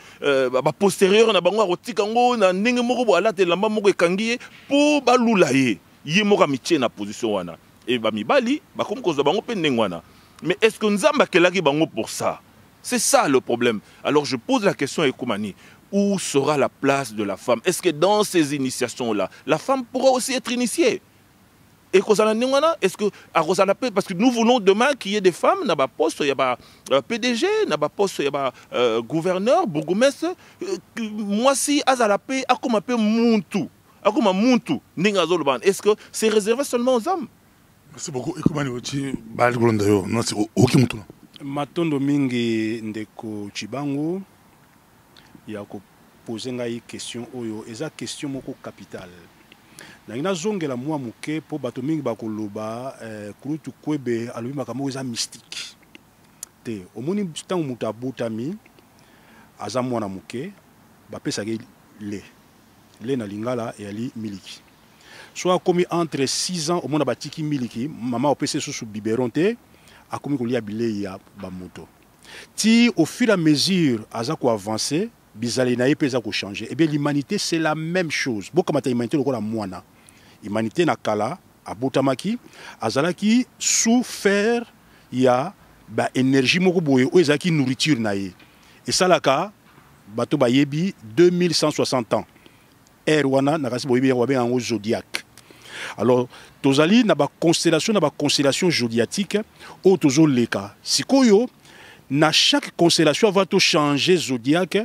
Postérieur na bango rotikango na ndenge moko bo alate lamba moko ekangi pour balulaye yimoka mitie na position wana et mibali comme cause bango pe ndenge wana. Mais est-ce que nzamba kelaki bango pour ça? C'est ça le problème. Alors je pose la question à Ecoumani. Où sera la place de la femme? Est-ce que dans ces initiations-là, la femme pourra aussi être initiée? Et est-ce que parce que nous voulons demain qu'il y ait des femmes, il y a poste, il y a PDG, il y a poste, il y a gouverneur, bourgmestre. Moi si Azalapé a comme appelé Muntu, Akuma muntu ninga zoloban. Est-ce que c'est réservé seulement aux hommes? Merci beaucoup. Ekumani oti bali kolonda yo. Non c'est oki mutu. Matondo mingi ndeko Chibango ya ko poser ngai question oyo eza question moko capital. Na ina zongela mwa muke po bato mingi bakoloba kurutu kwebe alobi makambo eza mystique. Te omoni tango mutu abotami aza mwana muke bapesaki le na lingala eyali miliki. Soit commis entre 6 ans au monde batiki miliki maman opese sous biberon te a commis kolia bilei ya bamoto. Ti au fur et à mesure aza ko avancer bizali na epeza ko changer. Et bien l'humanité c'est la même chose. Boka mata humanité lokola mwana. Humanité na kala abotamaki azalaki souffert ya ba énergie moko boye o ezaki nourriture na ye. Et ça la ka bato ba yebi 2160 ans. Erwana nakasi boyebi wabe en zodiaque. Alors tozali na ba constellation zodiatique o tozo leka. Sikoyo na chaque constellation va to changer zodiaque,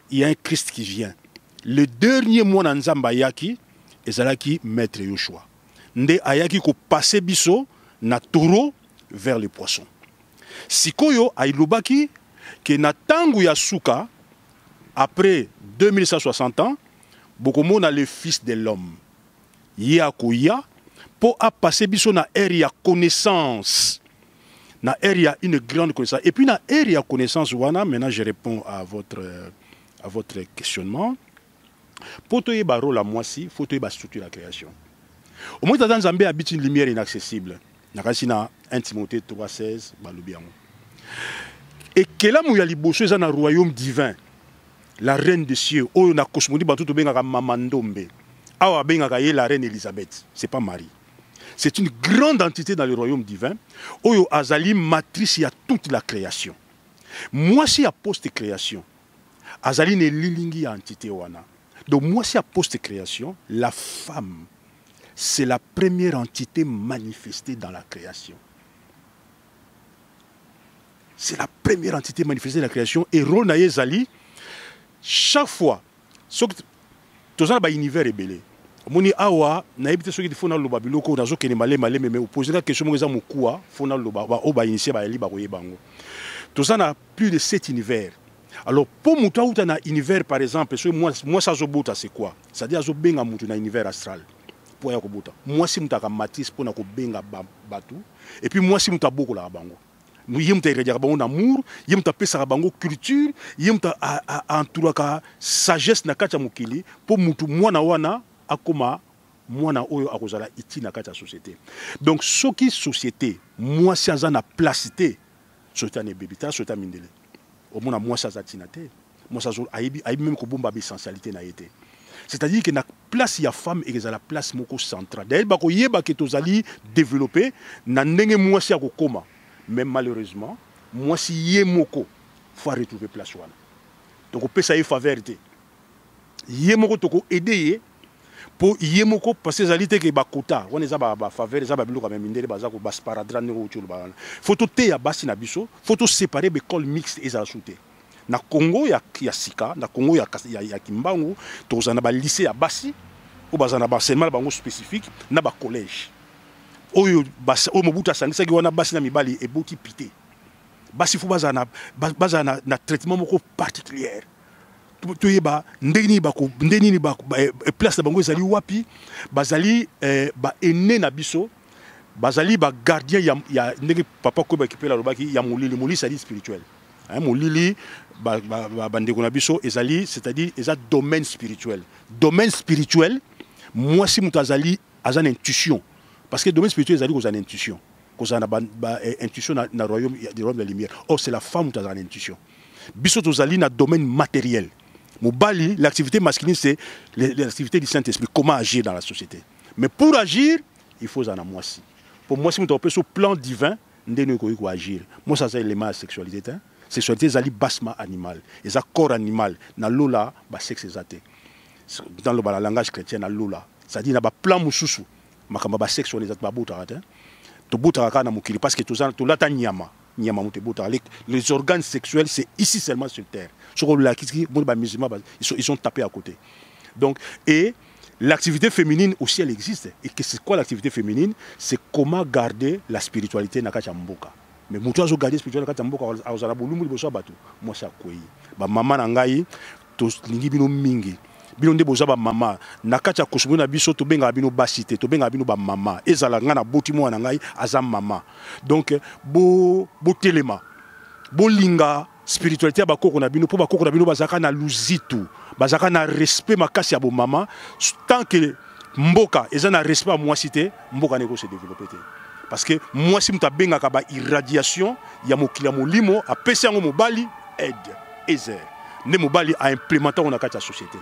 il y a un Christ qui vient. Le dernier mois na nzamba yaki ezalaki maître Yoshua. Nde ayaki ko passer biso na taureau vers le poisson. Sikoyo ailobaki que na tangu ya suka après 2160 ans Bokomo na le fils de l'homme. Yakoya pour a passer biso na ère ya connaissance. Na ère ya une grande connaissance. Et puis na ère ya connaissance wana maintenant je réponds à votre questionnement. Pour te yeba rôle à moi si, faut te yeba structure la création. Au moins dans Zambie habite une lumière inaccessible. Nakasi na 1 Timothée 3:16 balubiango. Et que là mouya liboso eza na royaume divin. La reine des cieux, oh na cosmodie bantu to benga mamandombe. Awa benga la reine Elisabeth, c'est pas Marie. C'est une grande entité dans le royaume divin. Oyo azali matrice ya toute la création. Moi si à post création, azali ne lilingi ya entité wana. Donc moi si à post création, la femme c'est la première entité manifestée dans la création. C'est la première entité manifestée dans la création et rôle na yezali chaque fois, tous les univers est belé. Moni awa na ebite soki fona loba biloko na zo kene malé mais opposer la question mo za mokua fona loba o ba initier ba yeli ba koye bango. Tous na plus de 7 univers. Alors pour muta uta na univers par exemple, moi ça zo bota c'est quoi? C'est-à-dire zo benga mutu na univers astral. Pour ya ko bota. Moi si muta ka matrice pour na ko benga batu et puis moi si muta boko la bango. Nous y avons amour, y avons culture, y avons sagesse na kacha mukili pour mutu mwana wana akoma mwana oyo akozala iti na kacha société. Donc ce qui société moi si azana placité société ne bébita société mindele. Au mona moi ça zatinate. Moi ça aibi même ko bomba essentialité na été. C'est-à-dire que na place ya femme et la place moko centrale. D'ailleurs ba ko yeba ke tozali développer na ndenge moi si akokoma. Mais malheureusement, moi si yemoko, il faut retrouver place wana. Donc on peut ça y faveur te. Yemoko toko aider pour yemoko parce que zalité ke ba quota, on est ba faveur, za ba biloko même ndele baza ko basparadra ngo tsholo ba. Photo te ya basi na biso, photo séparer be col mixte et za shooter. Na Congo ya sika, na Congo ya Kimbangu, tozana ba lycée ya basi, ou bazana ba enseignement bango spécifique na ba collège. Oyo basi o mobuta sangisa ki wana basi na mibali eboti pité basi fu bazana na traitement moko particulier to yeba ndeni ba place na bango ezali wapi bazali ba ene na biso bazali ba gardien ya ndenge papa ko ba kipela lobaki ya molili sali spirituel molili ba ndeko na biso ezali c'est-à-dire eza domaine spirituel moi si mutazali azana intuition. Parce que le domaine spirituel, c'est une intuition. Qu'on a une intuition dans le royaume de la lumière. Or, c'est la femme qui a une intuition. Bissot Ozali dans le domaine matériel. Mobali, l'activité masculine, c'est l'activité du Saint-Esprit. Comment agir dans la société. Mais pour agir, il faut en moi si. Pour moi, si on peut sur le plan divin, on doit agir. Moi, ça, c'est l'élément de la sexualité. Sexualité, c'est bassement animal. Et ça, corps animal. Dans l'ola, c'est sexe exaté. Dans le langage chrétien, dans l'ola. C'est-à-dire, dans le plan moussoussou. Makamba ba sexualisé ba botarata to botaraka na mukili parce que tout là ta nyama muté botara les organes sexuels c'est ici seulement sur terre sur la qui ba musulman ils sont tapés à côté donc et L'activité féminine aussi, elle existe. Et c'est quoi l'activité féminine? C'est comment garder la spiritualité dans la mboka. Mais si tu garder la spiritualité dans la mboka, moi, c'est quoi? Maman nangai, to lingi bino mingi. Bino nde boza ba mama. Nakati ya kosubu na biso to benga bino basité, to benga bino ba mama. Ezala nga na boti mo nangai aza mama. Donc bo telema. Bo linga spiritualité ba koko na bino po ba koko na bino bazaka na luzitu. Bazaka na respect makasi ya bo mama. Tant que mboka eza na respect à moi cité, mboka neko se développer. Parce que moi si muta benga ka ba irradiation ya mokila molimo a pesa ngo mobali aide ezer. Ne mobali a implémenté on a kati ya société.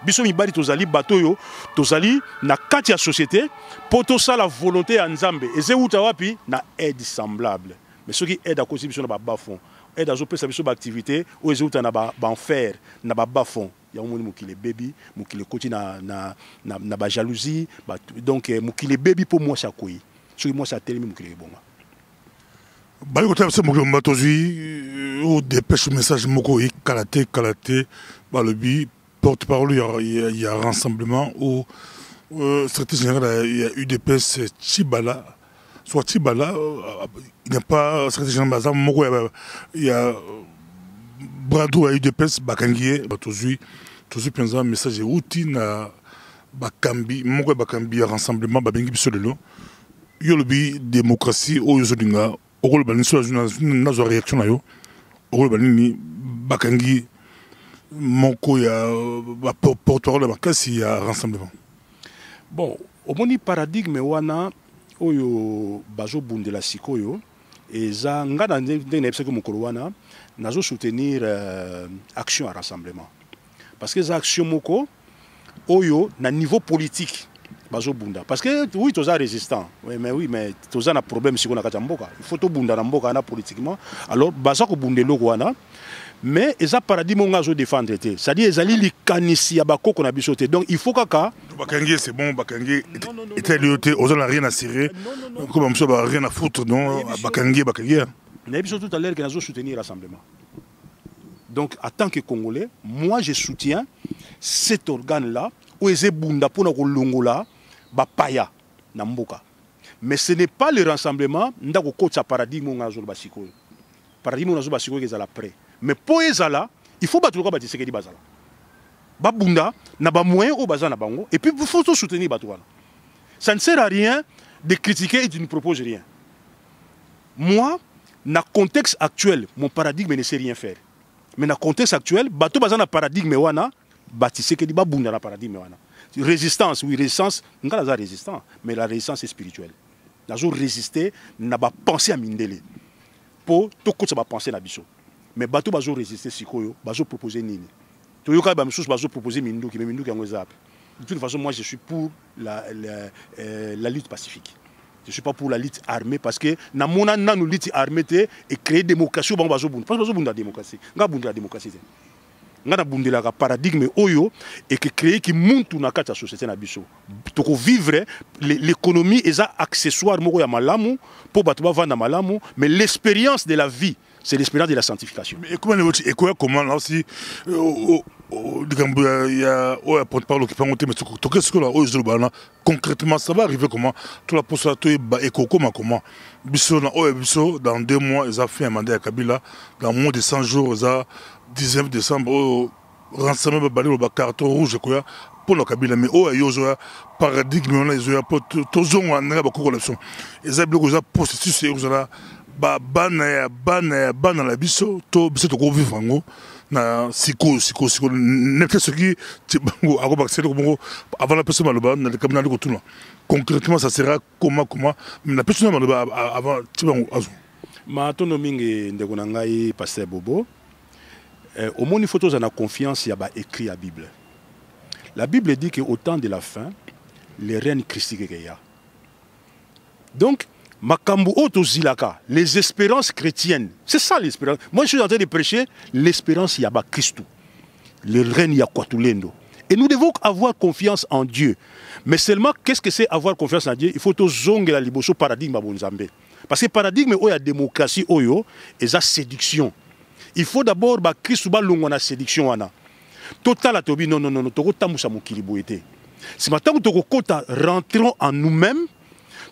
Biso mibali tozali batoyo tozali na kati ya société poto ça la volonté ya nzambe eze uta wapi na aide semblable. Mais ce qui aide à cause biso na ba bafon aide à zo pesa biso ba activité o eze uta na ba enfer na ba bafon. Il y a un monde qui est baby, qui est côté na jalousie, donc qui est baby pour moi ça quoi. Sur moi ça tellement qui est bon. Bah écoutez, c'est mon matosi au dépêche message moko kalaté bah le bi porte-parole il y a rassemblement au secrétaire général il y a UDPS Tchibala soit Tchibala il n'y a pas secrétaire général Bazam moko il y a Brado à UDPS Bakangié batosi tous pensa message outil na bakambi moko bakambi rassemblement babengi biso lelo yolobi démocratie o yozodinga okolo bani so na zo réaction na yo okolo bani bakangi moko ya porte-parole makasi ya rassemblement. Bon au moni paradigme wana oyo bazo bundela sikoyo eza ngana ndenge na ebiseko mokolo wana nazo soutenir action à rassemblement. Parce que les actions moko oyo na niveau politique bazo bunda parce que oui toza résistant oui mais toza na problème si on a kata mboka il faut to bunda na mboka na politiquement alors baza ko bundelo wana mais eza paradigme on ngazo défendre été c'est-à-dire ezali likanisi ya bakoko na bisoté donc il faut kaka bakangi c'est bon bakangi était lioté on n'a rien à cirer comme ça rien à foutre non bakangi na biso tout à l'heure que nazo soutenir rassemblement. Donc, en tant que Congolais, moi je soutiens cet organe-là, où est bunda pour nous longola, bapaya, namboka. Mais ce n'est pas le rassemblement, ndako kotsa paradigme on a zolo basiko. Paradigme on a zolo basiko qui est là près. Mais pour ezala, il faut battre le bâti ce qui dit bazala. Babunda, n'a pas moyen au bazan na bango, et puis il faut soutenir batouana. Ça ne sert à rien de critiquer et tu ne proposes rien. Moi, dans le contexte actuel, mon paradigme ne sait rien faire. Mais dans le contexte actuel, bateau bazan na paradigme wana, bâtissé que di babunda na paradigme wana. Résistance, oui, résistance, nga la résistance, mais la résistance est spirituelle. Nous avons résisté, n'a pas pensé à mindele. Pour tout le monde penser à biso. Mais bateau bazo résister sikoyo, bazo proposer nini. Toyoka ba msous bazo proposer minduki, mais minduki yango ezap. De toute façon, moi je suis pour la lutte pacifique. Je ne suis pas pour la lutte armée parce que na mona na nous lutte armée et créer démocratie au bazo bunda. Parce que bazo bunda démocratie. Nga bunda démocratie. Nga na bundela ka paradigme oyo et que créer qui monte na kata société na biso. Toko vivre l'économie est accessoire moko ya malamu pour batuba vanda malamu mais l'expérience de la vie c'est l'expérience de la sanctification. Mais comment là aussi il y a porte-parole qui peut monter mais qu'est-ce que là concrètement ça va arriver comment tout la poste comment biso dans 2 mois ils ont fait un mandat à Kabila dans moins de 100 jours ils ont 19 décembre rassemblement balé le carton rouge quoi pour le Kabila mais ils ont paradigme là ils ont tous ont un corruption ils ont bloqué processus ils ont bana la biso to biso to vivre ngo na siko n'importe ce qui avant la personne maloba na kamina liko tout concrètement ça sera comment la personne maloba avant ma tono mingi ndeko na ngai pasteur Bobo au moins il faut tous en confiance il y a écrit la Bible. La Bible dit que au temps de la fin les reines christiques qu'il y a. Donc Makambu Otozilaka, les espérances chrétiennes. C'est ça l'espérance. Moi je suis en train de prêcher l'espérance Yaba Christou. Le règne Yakwatulendo. Et nous devons avoir confiance en Dieu. Mais seulement, qu'est-ce que c'est avoir confiance en Dieu? Il faut que zonge la liboso paradigme bonzambe. Parce que paradigme où il y a démocratie oyo et la séduction. Il faut d'abord que Christou ba longo na séduction wana. Total atobi non toko tamusa mokili boete. Si maintenant tu rentrons en nous-mêmes,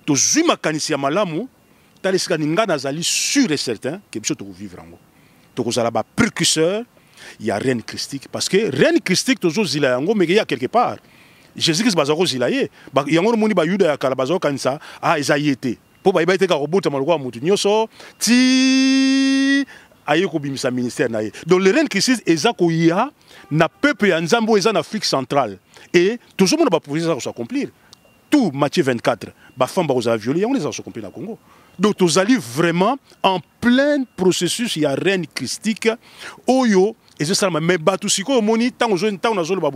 tu zui makanisi ya malamu, talisika ninga nazali sûr et certain que biso tu vivre en haut. Tu kozala ba précurseur, il y a reine christique parce que reine christique toujours zila yango mais il y a quelque part. Jésus-Christ bazako zila ye. Ba yango moni ba yuda ya kala bazako kanisa ah ezayete. Po ba iba ka robota maloko mutu nyoso ti aye ko bimisa ministère na ye. Donc le reine christique ezako ya na peuple ya Nzambo eza en Afrique centrale et toujours mon ba pouvoir s'accomplir. Tout Matthieu 24, ba femme ba oza violé, on les a accompli na Congo. Donc tous allez vraiment en plein processus il y a reine christique oyo et c'est ça mais batu siko moni tant jeune tant na zone ba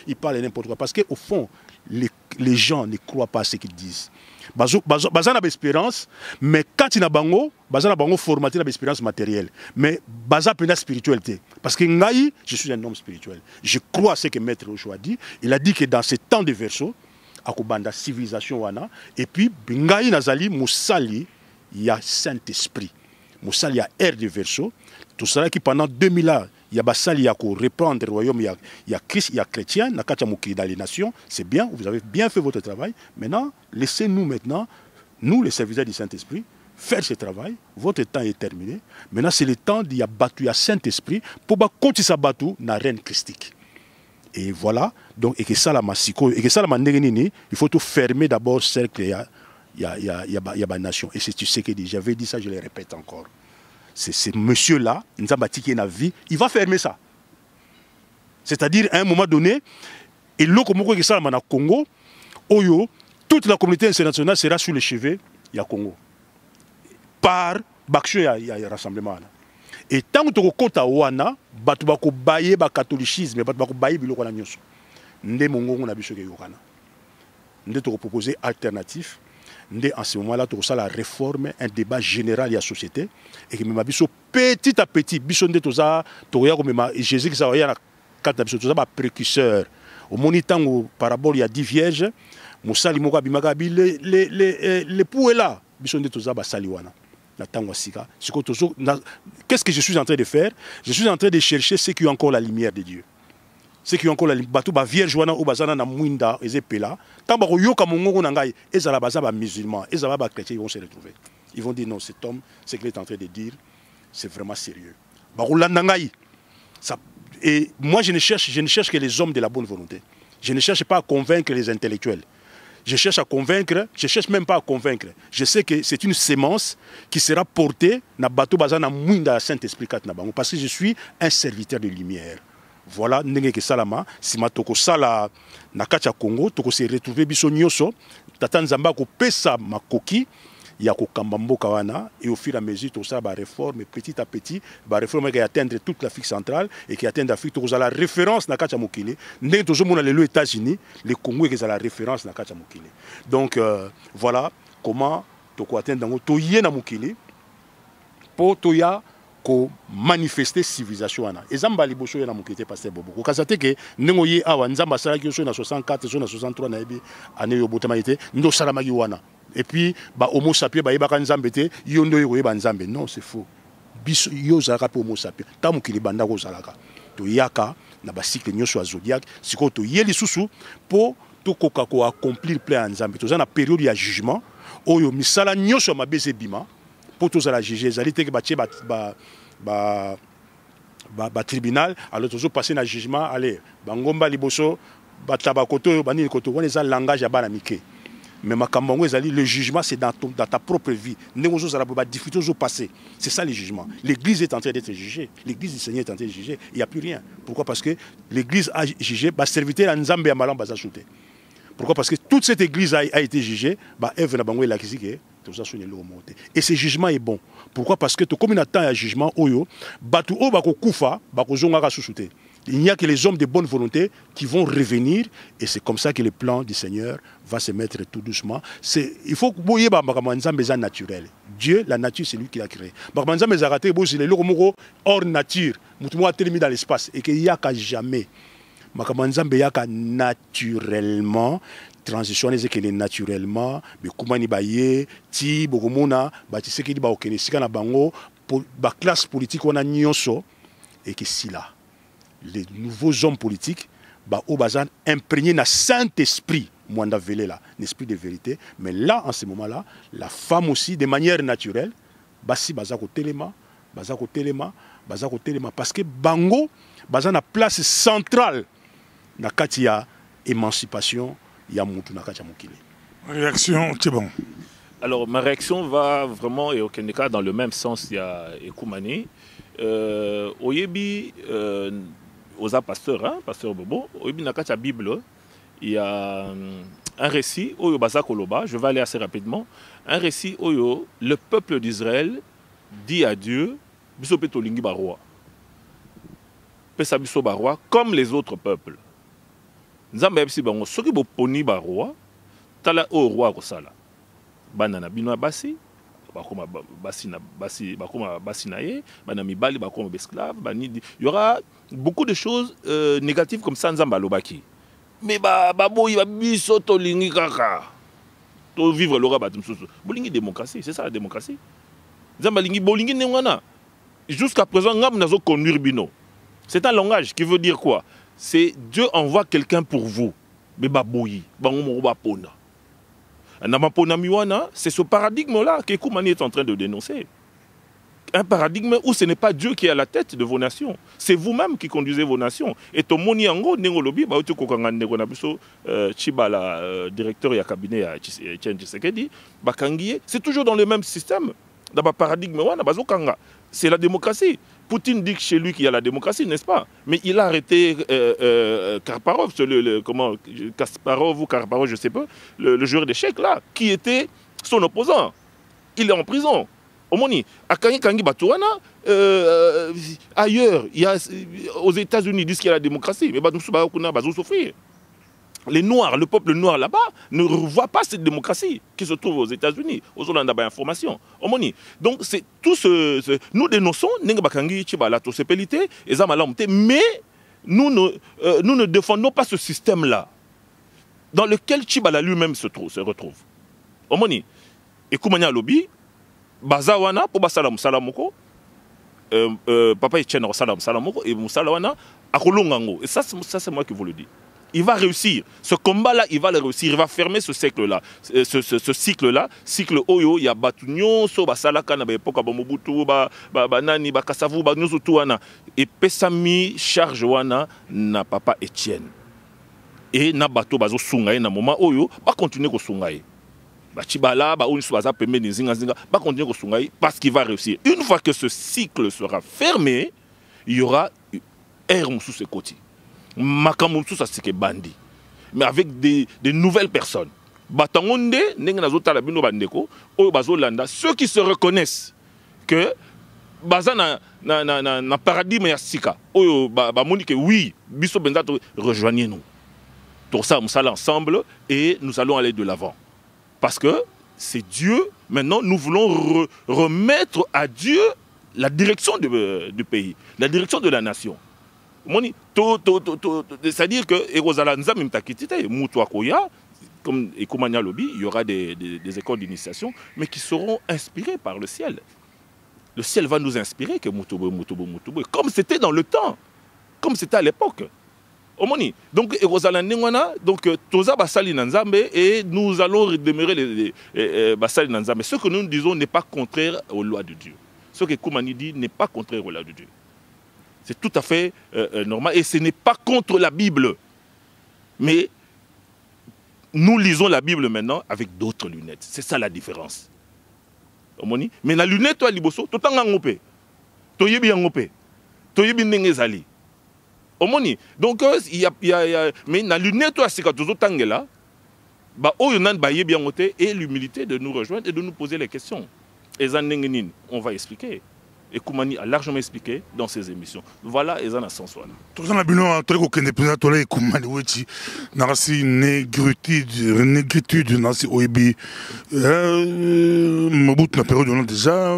il parle n'importe quoi parce que au fond les gens ne croient pas à ce qu'ils disent. Bazana espérance mais quand il na bango bazana bango formaté na espérance matérielle mais baza pena spiritualité parce que ngai je suis un homme spirituel. Je crois à ce que maître Osho a dit. Il a dit que dans ces temps de verso akobanda civilisation wana et puis ngai nazali musali ya Saint-Esprit. Musali ya air de verso tout ça qui pendant 2000 ans il y a basali ya ko reprendre le royaume il y a Christ il y a chrétien na katia mokili dans les nations, c'est bien, vous avez bien fait votre travail. Maintenant, laissez-nous maintenant nous les serviteurs du Saint-Esprit faire ce travail. Votre temps est terminé. Maintenant, c'est le temps d'y abattre à Saint-Esprit pour continuer sa battu na reine christique. Et voilà, donc, et que ça la massiko, et que ça la manderenini, il faut tout fermer d'abord cercle, il y a nation. Et c'est tu sais que j'avais dit ça, je le répète encore. C'est monsieur-là, Nzambati qui est dans la vie, il va fermer ça. C'est-à-dire, à un moment donné, et l'autre que ça la Congo, Oyo, toute la communauté internationale sera sous les cheveux, il y a Congo. Par Bakcho, il y a rassemblement. Et tant que tu as wana, batu bako baye ba catholicisme, batu bako baye biloko na nyoso. Ndé mongo na biso ke yokana. Ndé to proposer alternatif. Ndé en ce moment-là to ça la réforme, un débat général de la société et que même biso petit à petit biso ndé to ça to ya ko même Jésus qui ça ya na kata biso to ça ba précurseur. Au monitant au parabole il y a 10 vierges, musali moko bimaka bi les pou est là. Biso ndé to ça ba sali wana. Qu'est-ce que je suis en train de faire? Je suis en train de chercher ceux qui ont encore la lumière de Dieu. Ceux qui ont encore la lumière. Ba vierge wana ou bazana na mwinda ezepela. Tant ba yoka mongo na ngai ezala baza ba musulmans, ezala ba chrétiens, ils vont se retrouver. Ils vont dire non, cet homme, ce qu'il est en train de dire, c'est vraiment sérieux. Ba rolanda ngai. Et moi je ne cherche que les hommes de la bonne volonté. Je ne cherche pas à convaincre les intellectuels. Je cherche à convaincre, je ne cherche même pas à convaincre. Je sais que c'est une sémence qui sera portée na bateau bazana mwinda Saint-Esprit parce que je suis un serviteur de lumière. Voilà, ndenge ke salama, si matoko sala na kacha Congo, toko se retrouver biso nyoso, tata nzamba ko pesa makoki ya ko kambambo kawana et au fur et à mesure tout ça va réforme petit à petit, va réforme qui atteindre toute l'Afrique centrale et qui atteindre l'Afrique tout ça la référence na kacha mokili. Ndenge toujours mona les États-Unis, les Congo qui la référence na kacha mokili. Donc voilà comment toko atteindre dans to yé na mokili pour toya ko manifester civilisation wana ezamba liboso na mokité pasteur bobo ko kasate ke nengo ye awa nzamba sala ki so na 64 so na 63 na yebi ane yo botama ite ndo sala magi wana et puis ba homo sapiens ba yebaka nzambe te yo ndo yo yeba nzambe non c'est faux biso yo zalaka pe homo sapiens ta mokili banda ko zalaka to yaka na ba cycle nyoso zodiac siko to yeli susu po to koka ko accomplir plein nzambe to za na période ya jugement oyo misala nyoso mabeze bima pour tous à la juger, ils allaient tribunal, alors toujours passer dans le jugement, allez, bangomba liboso, batabakoto, bani koto, on les a langage à banamike. Mais ma kambango, le jugement c'est dans ta propre vie. C'est ça le jugement. L'église est en train d'être jugée. L'église du Seigneur est en train de juger. Il n'y a plus rien. Pourquoi? Parce que l'église a jugé, serviteur à Nzambe à Malam baza shooté. Pourquoi? Parce que toute cette église a été jugée, Ève na bango elakisike. Et ce jugement est bon. Pourquoi? Parce que comme il attend un jugement, il n'y a que les hommes de bonne volonté qui vont revenir et c'est comme ça que le plan du Seigneur va se mettre tout doucement. Il faut que vous voyez que naturel. Dieu, la nature, c'est lui qui l'a créé. Il est hors nature, dans l'espace et qu'il n'y a qu'à jamais. Naturellement, transition que naturellement mais comment ni baye ti bokomona ba ti seki di ba okenesika na bango pour ba classe politique on a nyonso et que si là les nouveaux hommes politiques bah au bazan imprégné na Saint-Esprit mwanda velé là, l'esprit de vérité. Mais là en ce moment-là, la femme aussi de manière naturelle basi bazako telema, parce que bango bazan na place centrale na kati ya émancipation ya mutu na kati ya mokili. Réaction, c'est bon. Alors, ma réaction va vraiment, et au cas dans le même sens, il y a Ekoumani. Oyebi, aux pasteurs, hein, pasteur Bobo, Oyebi na la Bible, il y a un récit, Oyo Bazakoloba, je vais aller assez rapidement, un récit Oyo, le peuple d'Israël dit à Dieu, Biso Petolingi Barwa, Pesa Biso Barwa, comme les autres peuples. Nzamba Ebsi Bango, Soki Bo Poni Barwa, Tala O Roi Kosala. Banana bino basi bakoma basi bakoma basi naye bana mibali bakoma esclave banidi, il y aura beaucoup de choses négatives comme ça nzamba lobaki, mais baboyi babiso to lingi kaka to vivre lora batum soso bolingi démocratie, c'est ça la démocratie. Nzamba lingi bolingi nengana jusqu'à présent ngam nazo conduire bino, c'est un langage qui veut dire quoi? C'est Dieu envoie quelqu'un pour vous, mais baboyi bango ba pona. C'est ce paradigme-là que Ekoumani est en train de dénoncer. Un paradigme où ce n'est pas Dieu qui est à la tête de vos nations. C'est vous-même qui conduisez vos nations. Et Tomoni Ango, Nengolobi, Chibala, directeur du cabinet à Etienne Tshisekedi, c'est toujours dans le même système. Dans le paradigme, c'est la démocratie. Poutine dit que chez lui qu'il y a la démocratie, n'est-ce pas? Mais il a arrêté Kasparov, Kasparov ou Karparov, je ne sais pas, le joueur d'échecs là, qui était son opposant. Il est en prison. Omoni, à Kangi Batouana, ailleurs, il y a, aux États-Unis, ils disent qu'il y a la démocratie, mais Bazou souffrir. Les Noirs, le peuple noir là-bas, ne revoit pas cette démocratie qui se trouve aux États-Unis. Aux Hollandais, information. Donc, c'est tout nous dénonçons, mais nous ne défendons pas ce système-là, dans lequel Chibala lui-même se retrouve. Omoni, et Koumania Lobby, Bazawana, pour Basalam Salamoko, Papa Etienne Salam Salamoko, et Moussalawana, Akolongango. Et ça, c'est moi qui vous le dis. Il va réussir. Ce combat-là, il va le réussir. Il va fermer ce cycle-là. Ce cycle-là, cycle Oyo, il y a Batunyo, So, Basalaka, Nabepoka, Bamobutu, Banani, Bakasavu, Banyuzutuana. Et Pesami charge Wana, na Papa Etienne. Et na Bato Bazo Sungaye, na moment Oyo, va continuer au Sungaye. Bachibala, Baounisu Baza Peme, Nizinga, va continuer au Sungaye parce qu'il va réussir. Une fois que ce cycle sera fermé, il y aura Air Moussou Sekoti. Makamoussou, ça c'est que bandi. Mais avec des nouvelles personnes. Batangonde, ceux qui se reconnaissent que Bazana na paradigme ya sika, oui, biso bendato, rejoignez-nous. Tout ça, nous allons ensemble et nous allons aller de l'avant. Parce que c'est Dieu, maintenant nous voulons remettre à Dieu la direction du pays, la direction de la nation. C'est-à-dire que comme Ekoumania Lobby, il y aura des écoles d'initiation, mais qui seront inspirées par le ciel. Le ciel va nous inspirer que Moutobo, comme c'était dans le temps, comme c'était à l'époque. Donc, Toza Basali Nanzambe, et nous allons demeurer les Basali Nanzambe. Ce que nous disons n'est pas contraire aux lois de Dieu. Ce que Ekoumani dit n'est pas contraire aux lois de Dieu. C'est tout à fait normal et ce n'est pas contre la Bible. Mais nous lisons la Bible maintenant avec d'autres lunettes. C'est ça la différence. Mais la lunette, toi, liboso, tout en ngopé. Toyebi ngopé. Toyebi nengezali. Donc, il y a. Mais la lunette, toi, c'est quand tu es là, et l'humilité de nous rejoindre et de nous poser les questions. Et on va expliquer. Et Koumani a largement expliqué dans ses émissions. Voilà, et ça n'a sens. Tout ça, nous avons dit que négritude, Nancy Oebi, Mobutu na période déjà,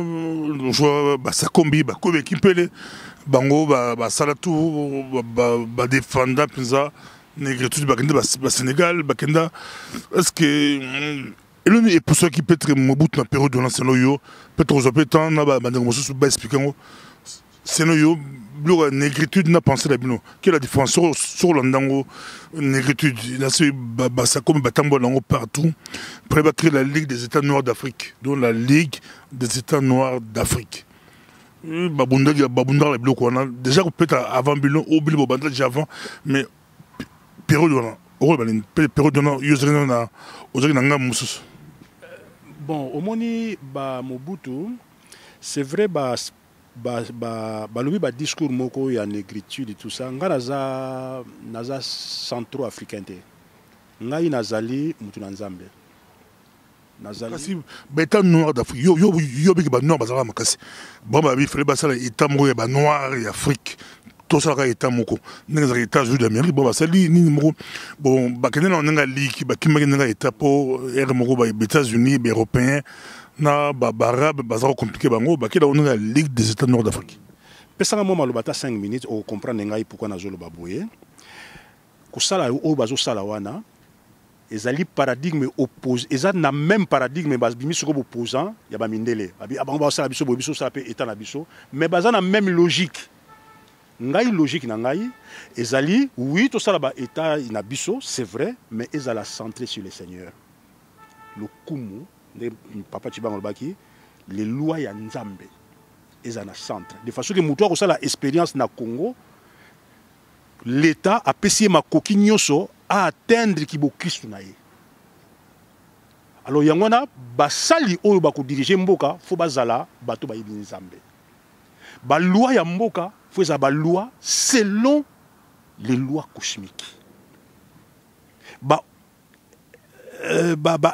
Sakombi, Bakobe Kimpele, Bango, Salatu, Badefanda, Pinza, négritude, Sénégal, Bakenda. Est-ce que. Et pour ceux qui peut être Mobutu na période de l'ancien loyo, peut-être aux appétants, expliquer. sinon yo la négritude n'a pensé la bino. Quelle est la différence sur l'andango négritude? Là c'est ça comme batambo lango partout. Après va créer la Ligue des États noirs d'Afrique, donc la Ligue des États noirs d'Afrique. Babunda la bloc déjà peut-être avant bilon au bilon déjà avant, mais période bon au moni Mobutu c'est vrai balobi discours moko ya négritude et tout ça nga naza centro africain te ngai nazali mutu na nzambe kasi beta noir d'Afrique yo biki ba noir bazala makasi bon ba bi fele basala état moko ya ba noir ya Afrique tout ça ka état moko nga États-Unis d'Amérique bon basali ni moko bon bakene na nga ligue bakimaki nga état po er moko ba États-Unis ba européens na arabe bazako compliqué bango bakela on a la Ligue des États Nord d'Afrique. Pesanga mo malobata 5 minutes au comprendre ngai pourquoi nazolo baboye. Kusala o bazo sala wana ezali paradigme opposé eza na même paradigme bazbimi soko opposant ya ba mindele. Abango ba sala biso bobiso sala pe état na biso mais baza na même logique. Ngai logique na ngai ezali oui to sala ba état na biso c'est vrai mais ezala centré sur le Seigneur. Le kumu papa Chibango Lobaki, les lois ya Nzambe, ils en a centre. De façon que Moutoua a l'expérience na Congo, l'État a payé ma coquille à atteindre qui bo Christ naïe. Alors yangwana basali oyo bako diriger mboka, faut bazala bato ba yibi Nzambe. Ba loi ya mboka, faut za ba loi selon les lois cosmiques.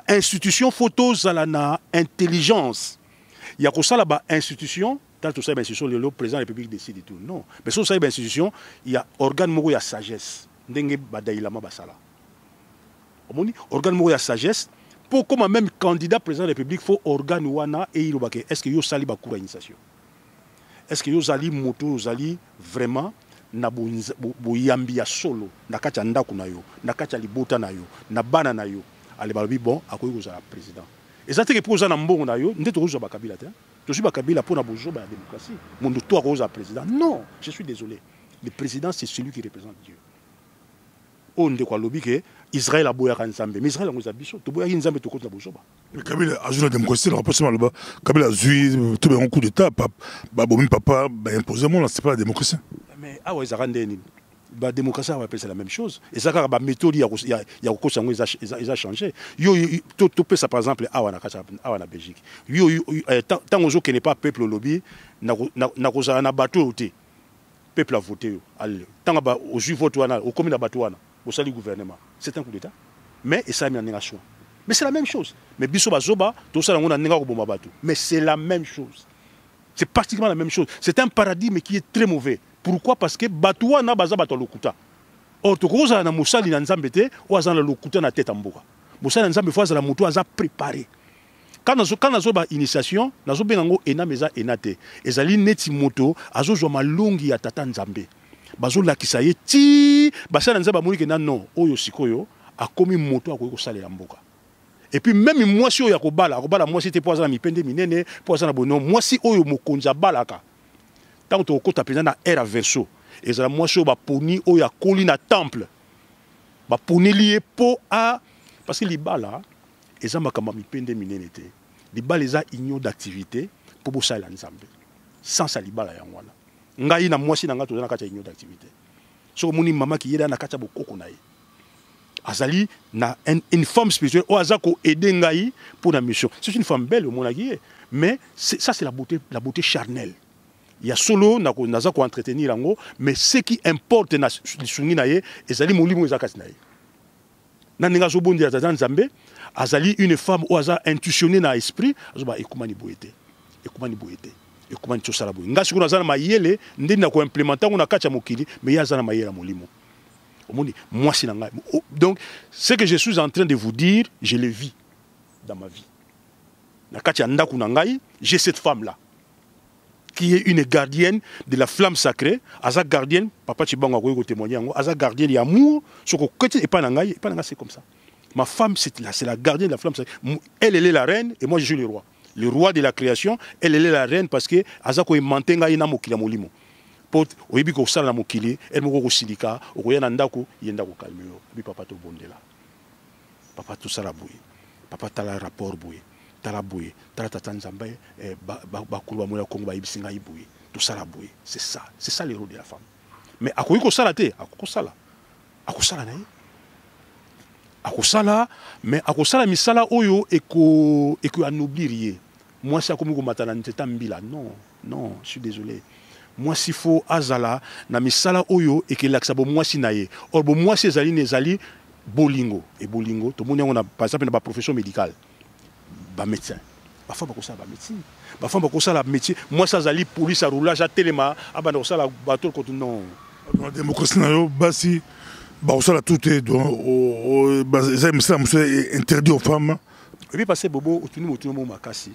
Institution photo zalana intelligence. Il y a ça là-bas institution, tant que ça institution le président de la République décide et tout. Non, mais sur ça institution, il y a organe moko ya sagesse. Ndenge badailama basala. Omoni organe moko ya sagesse pour comme même candidat président de la République faut organe wana et il obake est-ce que yo sali ba cour initiation. Est-ce que yo sali moto sali vraiment na boyambi ya solo na kati ya ndako na yo, na kati ya libota na yo, na bana na yo. Allez, bon, à quoi vous avez président. Et ça, c'est que pour vous, on a eu, nous sommes pas Kabila. Je suis pas Kabila pour la démocratie. Mon toi, vous êtes président. Non, je suis désolé. Le président, c'est celui qui représente Dieu. On dit quoi, lobby que Israël a beau ensemble, mais Israël a beau biso. Tu bois ensemble, tu comptes la bourgeois. Mais Kabila a joué la démocratie, le rapprochement là-bas. Kabila a joué tout un coup d'État. Papa, imposé moi, c'est pas la démocratie. Mais ah ouais, ça rend des la démocratie c'est la même chose et ça la méthode il a changé yo tout ça par exemple à Belgique yo tant aux qui n'est pas peuple lobby na koza na bateau peuple a voté tant aux juifs vote wana au commune bateau wana au sali gouvernement c'est un coup d'état mais et ça mis en négation mais c'est la même chose mais biso bazoba tout ça on a nenga ko bomba bateau mais c'est la même chose c'est pratiquement la même chose c'est un paradigme qui est très mauvais. Pourquoi? Parce que Batoua na baza bato lokuta. Or to koza na musali na nzambe te o azana lokuta na tête mboka. Musali na nzambe fois la moto aza préparé. Quand nazo ba initiation, nazo benango ena meza enate. Ezali neti moto azo zo malongi ya tata nzambe. Bazo lakisa ye ti basala nzambe amoni ke na non oyo sikoyo akomi moto akoki kosalela mboka. Et puis même moi si oyo akobala moi si te po azana mipende minene po azana bono moi si oyo mokonza balaka. Tant que tu as président na era verso et ça moi sur ba poni o ya koli na temple ba poni lié po a parce que les bala et ça makamba mipende minenete les bala les a union d'activité pour bossa la nzambe sans ça les bala ya ngwana ngai na mwasi na ngato na kata union d'activité so moni mama ki yeda na kata bokoko na ye azali na une femme spirituelle o azako aider ngai pour la mission c'est une femme belle au monaki mais ça c'est la beauté charnelle. Il y a solo naza ko entretenir yango mais ce qui importe na sungi na ye ezali molimo ezakati na ye na ninga zo bondi ya nzambe azali une femme ou aza intuitionnée na esprit azoba ekumani boete ekumani tosala boye ngasi kuna zana mayele ndeni na ko implémenter na kati ya mokili mais ya zana mayela molimo omoni moi si nanga donc ce que je suis en train de vous dire je le vis dans ma vie na kati ya ndaku na ngai j'ai cette femme là qui est une gardienne de la flamme sacrée, Aza gardienne, papa Chibango a témoigné, Aza gardienne d'amour, ce côté et pas c'est comme ça. Ma femme c'est la gardienne de la flamme sacrée. Elle est la reine et moi je suis le roi de la création. Elle est la reine parce que Aza ko mantenga ina mokila molimo. oyebi ko sala na mokili el moko ko silika okoya na ndako yenda ko calme yo bi papa to bondela papa to sala boye papa tala rapport boye tala boye tala tata nzambe ba kulwa mo ya Kongo ba yibisinga iboye tout ça la boye c'est ça le rôle de la femme mais akoyi ko sala te akosala na ye akosala mais akosala misala oyo eko anoblir moi si akomi ko matana nteta mbila non je suis désolé moi s'il faut azala na misala oyo ekelakisa bo moi si na ye or bo moi si ezali nezali bolingo et bolingo to moni on a par exemple na ba profession médicale ba médecin ba femme ko sala ba médecine ba femme ko sala métier moi ça zali police à roulage à téléma abana ko sala bateau ko non la démocratie na yo basi ba ko sala tout est ba ça me interdit aux femmes et puis passer bobo otuni mo makasi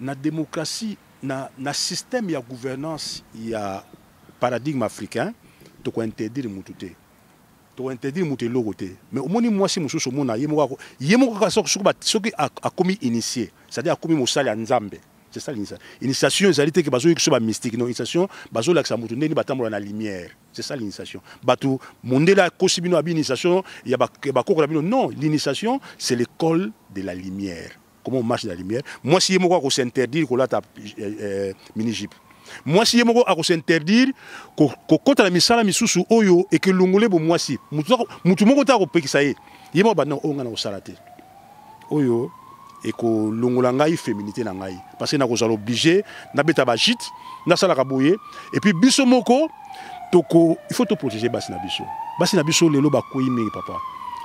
na démocratie na système ya gouvernance ya paradigme africain to ko interdire mututé to interdire muté logoté mais au moni moi si mususu mona yemo ka soki a commis initié c'est-à-dire a commis mosala ya nzambe c'est ça l'initiation ezalité que bazo yiki so ba mystique non initiation bazo laksa mutu ndeni batambola na lumière c'est ça l'initiation batu mondela kosibino abi initiation ya ba kokola bino non l'initiation c'est l'école de la lumière. Comment on marche dans la lumière. Moi, si je me s'interdire que là, mini-jeep. Moi, si je me s'interdire que quand la misala misusu oyo et que l'ongolais bon moi si. Mutu moko ta ko peki ça y. Yemo ba non o ngana ko salate. Oyo et que l'ongolanga y féminité na ngai parce que na ko zalo obligé na beta ba jit na sala ka boye et puis biso moko toko il faut te protéger basi na biso. Basi na biso lelo ba koyime papa.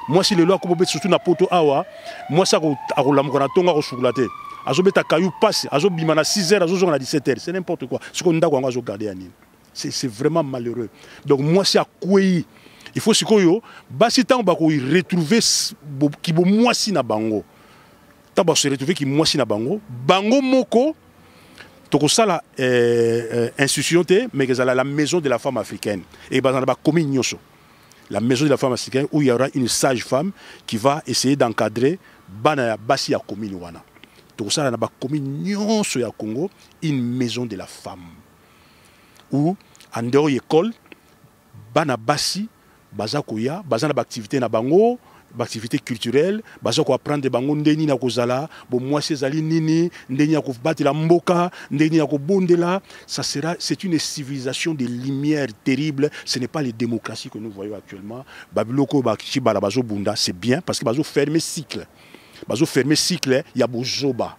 Moi si le loi comme surtout na poto awa moi ça ko la moko na tonga ko chocolate azo beta kayu passe azo bima na 6h azo zonga na 17h c'est n'importe quoi ce qu'on ndako ngo azo garder ani c'est vraiment malheureux donc moi c'est à quoi il faut sikoyo basi tant ba ko retrouver ki bo moi si na bango ta ba se retrouver ki moi si na bango moko toko sala institution te mais que la maison de la femme africaine et ba ba komi nyoso la maison de la femme africaine où il y aura une sage-femme qui va essayer d'encadrer bana basi ya commune wana. Donc ça na ba commune nyonso ya Congo une maison de la femme où en dehors école bana basi baza koya baza na ba activité na bango activité culturelle baza ko apprendre de bango ndeni na kozala bo moi sezali nini ndeni ya ko batela mboka ndeni ya ko bondela ça sera c'est une civilisation de lumière terrible ce n'est pas les démocraties que nous voyons actuellement babiloko ba chibala bazo bunda c'est bien parce que bazo fermer cycle il y a bozoba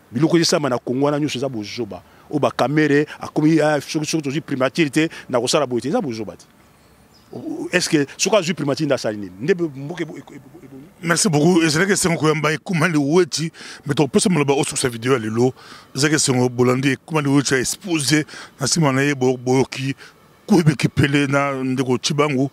biloko ça mana Congo na nyoso za bozoba o ba camere a komi surtout primatirité na ko sala boité za bozoba. Est-ce que ce que je primatie dans sa ligne? Merci beaucoup. Et c'est que c'est un peu comment le outil, mais tu peux seulement le sur sa vidéo à l'élo. C'est que c'est un bolandi comment le outil a exposé dans ce moment là qui qui pele na ndeko Chibangu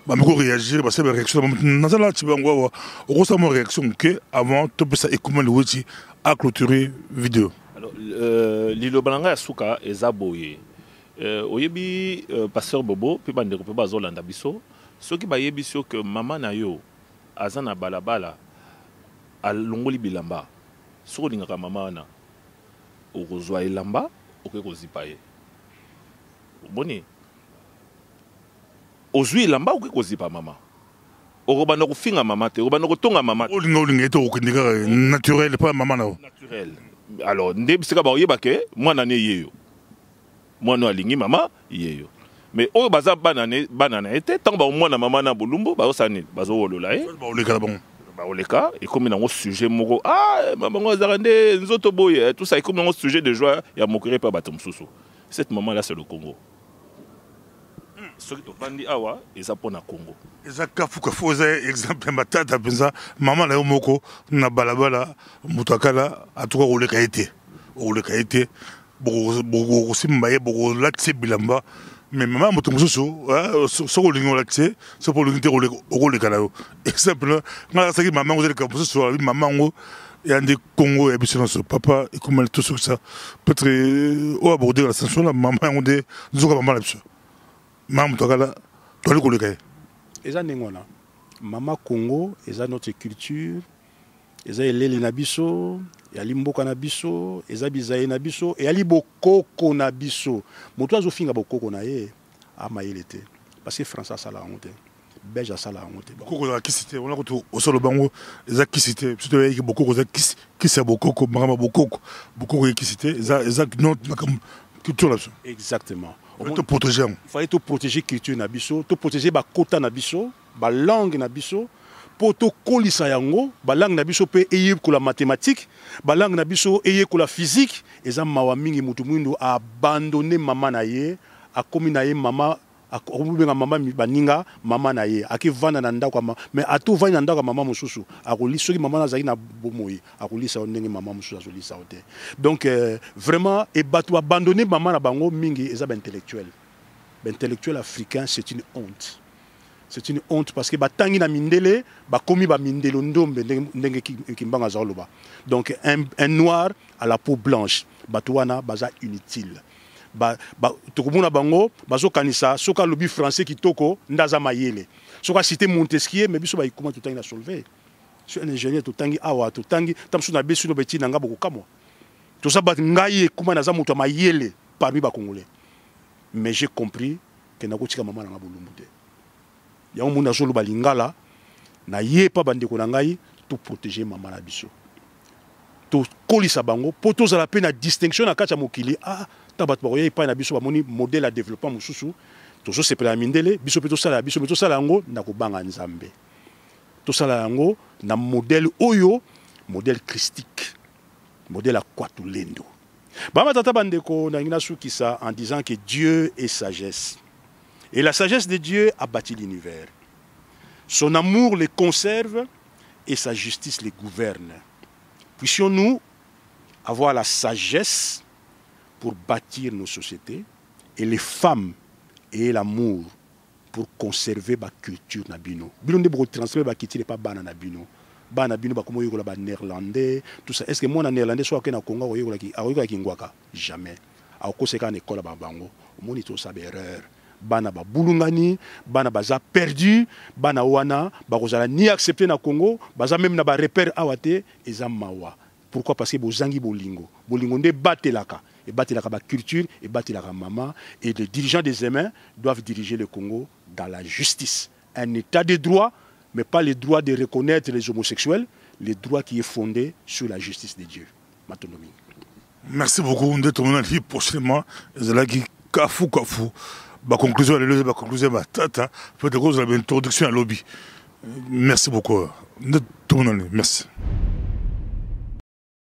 ba me réagir parce que réaction dans la Chibangu au gros ça mon réaction que avant tu peux ça et comment le outil a clôturé vidéo. Alors Lilo Balanga Suka ezaboye oyebi pasteur Bobo pe bandeko pe bazolanda biso soki bayebi so que maman na yo azana balabala alongoli bilamba soko lingaka mama na okozwa elamba okoki kozipa ye boni ozwi elamba okoki kozipa mama okobanda kofinga mama te okobanda kotonga mama olinga ete okindika naturel pas mama na naturel alors nde bisika ba oyeba ke mwana ne yeyo mwana alingi mama yeyo mais oyo baza banana ete tant ba mwana mama na bulumbu bazosani bazowolola baoleka ekomi nango sujet moko mama ngo azaka nde nzoto boye tout ça ekomi nango sujet de joie ya mokere pa bato mosusu cette maman là c'est le Congo soki tofandi awa eza mpona Congo eza kafuka foza exemple matata mpenza mama na yo moko na balabala moto akala atuka koleka ete bokosimba ye bokolatisa bilamba mais maman moto mosusu soki olingi olatise soki olingi te okoleka na yo exemple nga nakasaki mama ngo ozaleka mosusu alabi mama ngo ya nde Congo ya biso nyonso papa ekomali to soki sa peut-être oyo aborde la sanction na mama yango nde nzoka mama na biso mama moto akala toali koleka ye eza ndenge wana mama Congo eza notre culture eza elele na biso, ezali mboka na biso, eza bizaye na biso, ezali bokoko na biso. Moto azofinga bokoko na ye amayele te. Parce que France asala yango te. Belge asala yango te. Bokoko za kisi te. On a koto osolo bango eza kisi te. Surtout yeki bokoko za kisi ya bokoko, marama bokoko. Bokoko ya kisi te. Eza non culture là. Exactement. Il faut te protéger. Il fallait te protéger culture na biso, te protéger ba kota na biso, ba langue na biso. Po to kolisa yango, ba langue na biso pe eye ko la mathématique, ba langue na biso eye ko la physique, eza mawa mingi mutu mwindo a abandonné maman na ye, a komi na ye mama, a komi na mama baninga mama na ye, a ki vanda na ndako mama, mais a to vanda na ndako mama mususu, a koli soki mama na zaki na bomoyi, a kolisa ndenge mama mususu azolisa ote. Donc vraiment et batu abandonné maman na bango mingi eza ba intellectuel. Ba intellectuel africain, c'est une honte. C'est une honte parce que batangi na mindele bakomi ba mindelo ndombe ndenge kimbanga zaloba. Donc un noir à la peau blanche batuana baza inutile. Tokomuna bango bazo kanisa soka lobi français kitoko ndaza mayele. Soka cité Montesquieu mais biso ba ikuma tutangi na solver. Je suis un ingénieur tutangi awa tutangi tamsu na besu no beti nanga boko kamo. Tout ça bat ngai ekuma naza muto mayele parmi ba congolais. Mais j'ai compris que nakotika mama na bolumbu te. Il y a un monde azolo balingala na ye pa bande ko na ngai to protéger mama na biso to kolisa bango po to za la pe na distinction na kacha mokili tabat ba ye pa na biso ba moni modèle à développement mususu to so sepela mindele biso pe to sala yango na ko banga nzambe to sala yango na modèle oyo modèle christique modèle à kwatulendo ba matata bande ko na ngina sukisa en disant que Dieu est sagesse. Et la sagesse de Dieu a bâti l'univers. Son amour les conserve et sa justice les gouverne. Puissions-nous avoir la sagesse pour bâtir nos sociétés et les femmes et l'amour pour conserver la culture nabino. Bino ne transférer la culture pas bana nabino. Bana bino ba komo yokola ba néerlandais tout ça. Est-ce que moi na néerlandais soit que na Congo yokola ki ayoka ki ngwaka jamais. A koseka na école ba bango. Omoni to sa erreur. Bana ba bulungani, bana baza perdu, bana wana, bakozala ni accepté na Congo, baza même na ba repère awate, eza mawa. Pourquoi? Parce que bozangi bolingo. Bolingo nde batelaka. Et batelaka ba culture, et batelaka mama. Et les dirigeants des humains doivent diriger le Congo dans la justice. Un état de droit, mais pas le droit de reconnaître les homosexuels, le droit qui est fondé sur la justice de Dieu. Matonomi. Merci beaucoup. On est tourné prochainement. Zelagi Kafou. La conclusion, tata, peut-être que vous avez une introduction à lobby. Merci beaucoup. Merci.